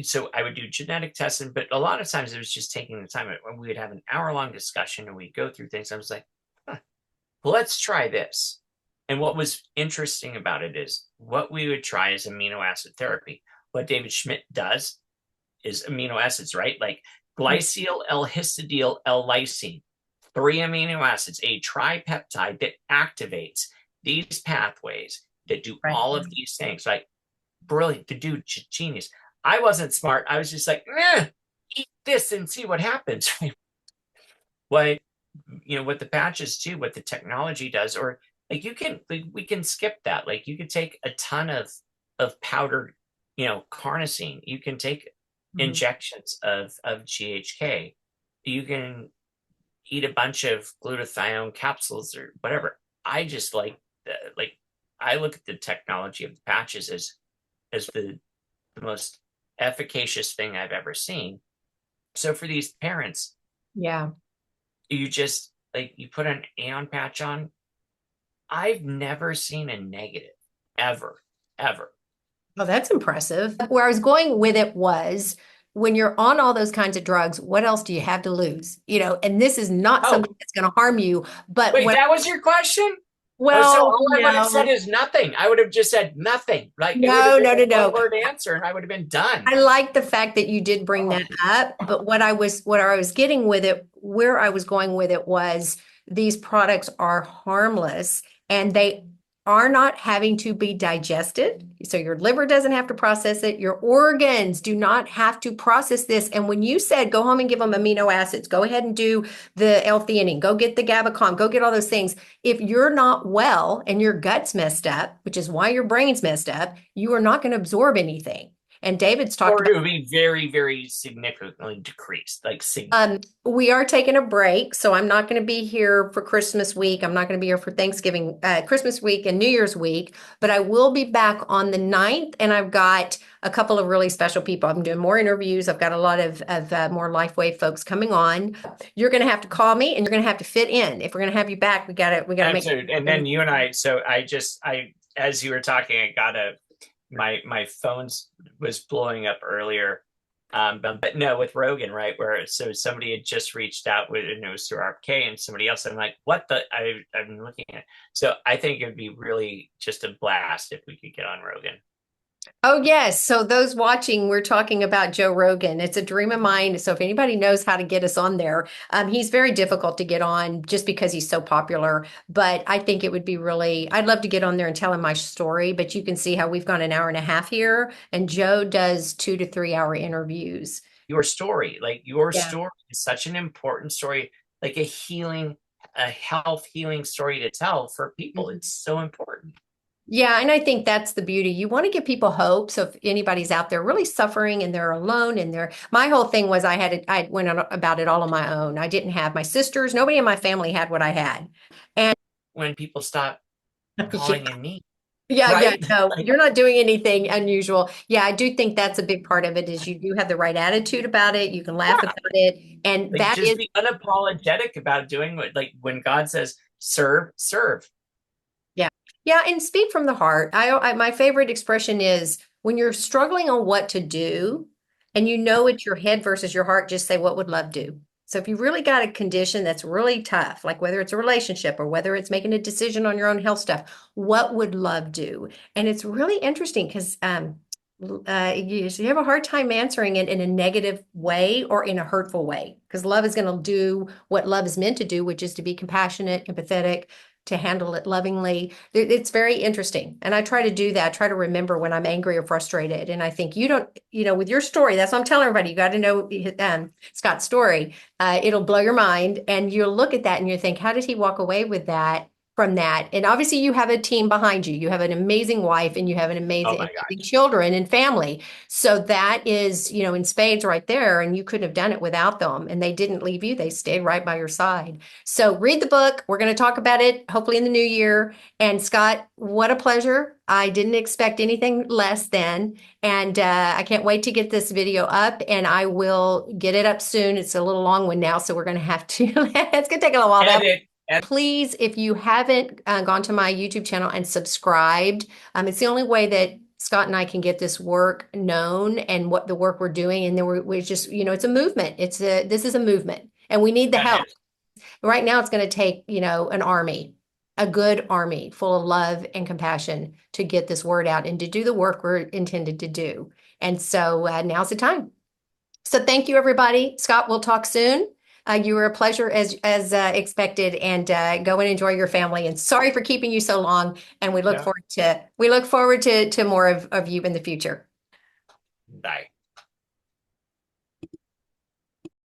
so I would do genetic testing, but a lot of times it was just taking the time. When we would have an hour-long discussion and we'd go through things, I was like, huh, well, let's try this. And what was interesting about it is what we would try is amino acid therapy. What David Schmidt does is amino acids, right? Like glycyl, L-histidyl, L-lysine, 3 amino acids, a tripeptide that activates these pathways that do Right. all of these things. Like, brilliant, the dude, genius. I wasn't smart. I was just like, eat this and see what happens. what what the patches do, what the technology does, or like we can skip that. Like you could take a ton of powdered, carnosine. You can take Mhm. injections of GHK. You can eat a bunch of glutathione capsules or whatever. I just like I look at the technology of the patches as the most efficacious thing I've ever seen. So for these parents, Yeah. you just like you put an Aeon patch on. I've never seen a negative ever, ever. Oh, that's impressive. Where I was going with it was, when you're on all those kinds of drugs, what else do you have to lose? And this is not Oh, something that's going to harm you. But wait, what that was your question? Oh, so Well, all I would have said no, is nothing. I would have just said nothing. Like it would have no, been no, no, a one no. word answer and I would have been done. I like the fact that you did bring Oh, that up, but what I was getting with it, where I was going with it was these products are harmless and they are not having to be digested. So your liver doesn't have to process it. Your organs do not have to process this. And when you said go home and give them amino acids, go ahead and do the L-theanine, go get the GABACOM, go get all those things. If you're not well and your gut's messed up, which is why your brain's messed up, you are not going to absorb anything. And David's talked or about it would be very, very significantly decreased. Like we are taking a break, so I'm not going to be here for Christmas week. I'm not going to be here for Thanksgiving, Christmas week and New Year's week, but I will be back on the 9th, and I've got a couple of really special people. I'm doing more interviews. I've got a lot of more LifeWave folks coming on. You're going to have to call me, and you're going to have to fit in. If we're going to have you back, we got to make. absolutely. And then you and I, so I as you were talking, I got my phone was blowing up earlier. But no, with Rogan, right? Where so somebody had just reached out with, and it was through RK and somebody else. I'm like, what the? I've been looking at it. So I think it'd be really just a blast if we could get on Rogan. Oh, yes. So those watching, we're talking about Joe Rogan. It's a dream of mine. So if anybody knows how to get us on there, he's very difficult to get on just because he's so popular. But I think it would be really, I'd love to get on there and tell him my story. But you can see how we've gone an hour and a half here, and Joe does 2 to 3 hour interviews. Your story, like your Yeah. story is such an important story, like a health healing story to tell for people. Mhm. It's so important. Yeah, and I think that's the beauty. You want to give people hope. So if anybody's out there really suffering and they're alone and my whole thing was I went on about it all on my own. I didn't have my sisters. Nobody in my family had what I had. And When people stop yeah, calling in need, yeah, right? no, Like, you're not doing anything unusual. Yeah, I do think that's a big part of it is you do have the right attitude about it. You can laugh yeah, about it. And like that just is be unapologetic about doing what, like when God says serve, serve. Yeah. Yeah, and speak from the heart. My favorite expression is when you're struggling on what to do and you know it's your head versus your heart, just say, what would love do? So if you really got a condition that's really tough, like whether it's a relationship or whether it's making a decision on your own health stuff, what would love do? And it's really interesting because you have a hard time answering it in a negative way or in a hurtful way because love is going to do what love is meant to do, which is to be compassionate, empathetic, to handle it lovingly. It's very interesting. And I try to do that, try to remember when I'm angry or frustrated. And I think you don't, with your story, that's what I'm telling everybody. You got to know Scott's story. It'll blow your mind. And you'll look at that and you think, how did he walk away with that? From that. And obviously you have a team behind you. You have an amazing wife and you have an Oh amazing, my amazing gosh. children and family. So that is, in spades right there. And you couldn't have done it without them. And they didn't leave you. They stayed right by your side. So read the book. We're going to talk about it hopefully in the new year. And Scott, what a pleasure. I didn't expect anything less than. And I can't wait to get this video up and I will get it up soon. It's a little long one now, so we're going to have to, it's going to take a little while. Edit. Please, if you haven't gone to my YouTube channel and subscribed, it's the only way that Scott and I can get this work known and what the work we're doing. And then we're just, it's a movement. This is a movement and we need the That help. is. Right now, it's going to take, an army, a good army full of love and compassion to get this word out and to do the work we're intended to do. And so now's the time. So thank you, everybody. Scott, we'll talk soon. You were a pleasure as expected, and go and enjoy your family. And sorry for keeping you so long. And we look No. forward to more of you in the future. Bye.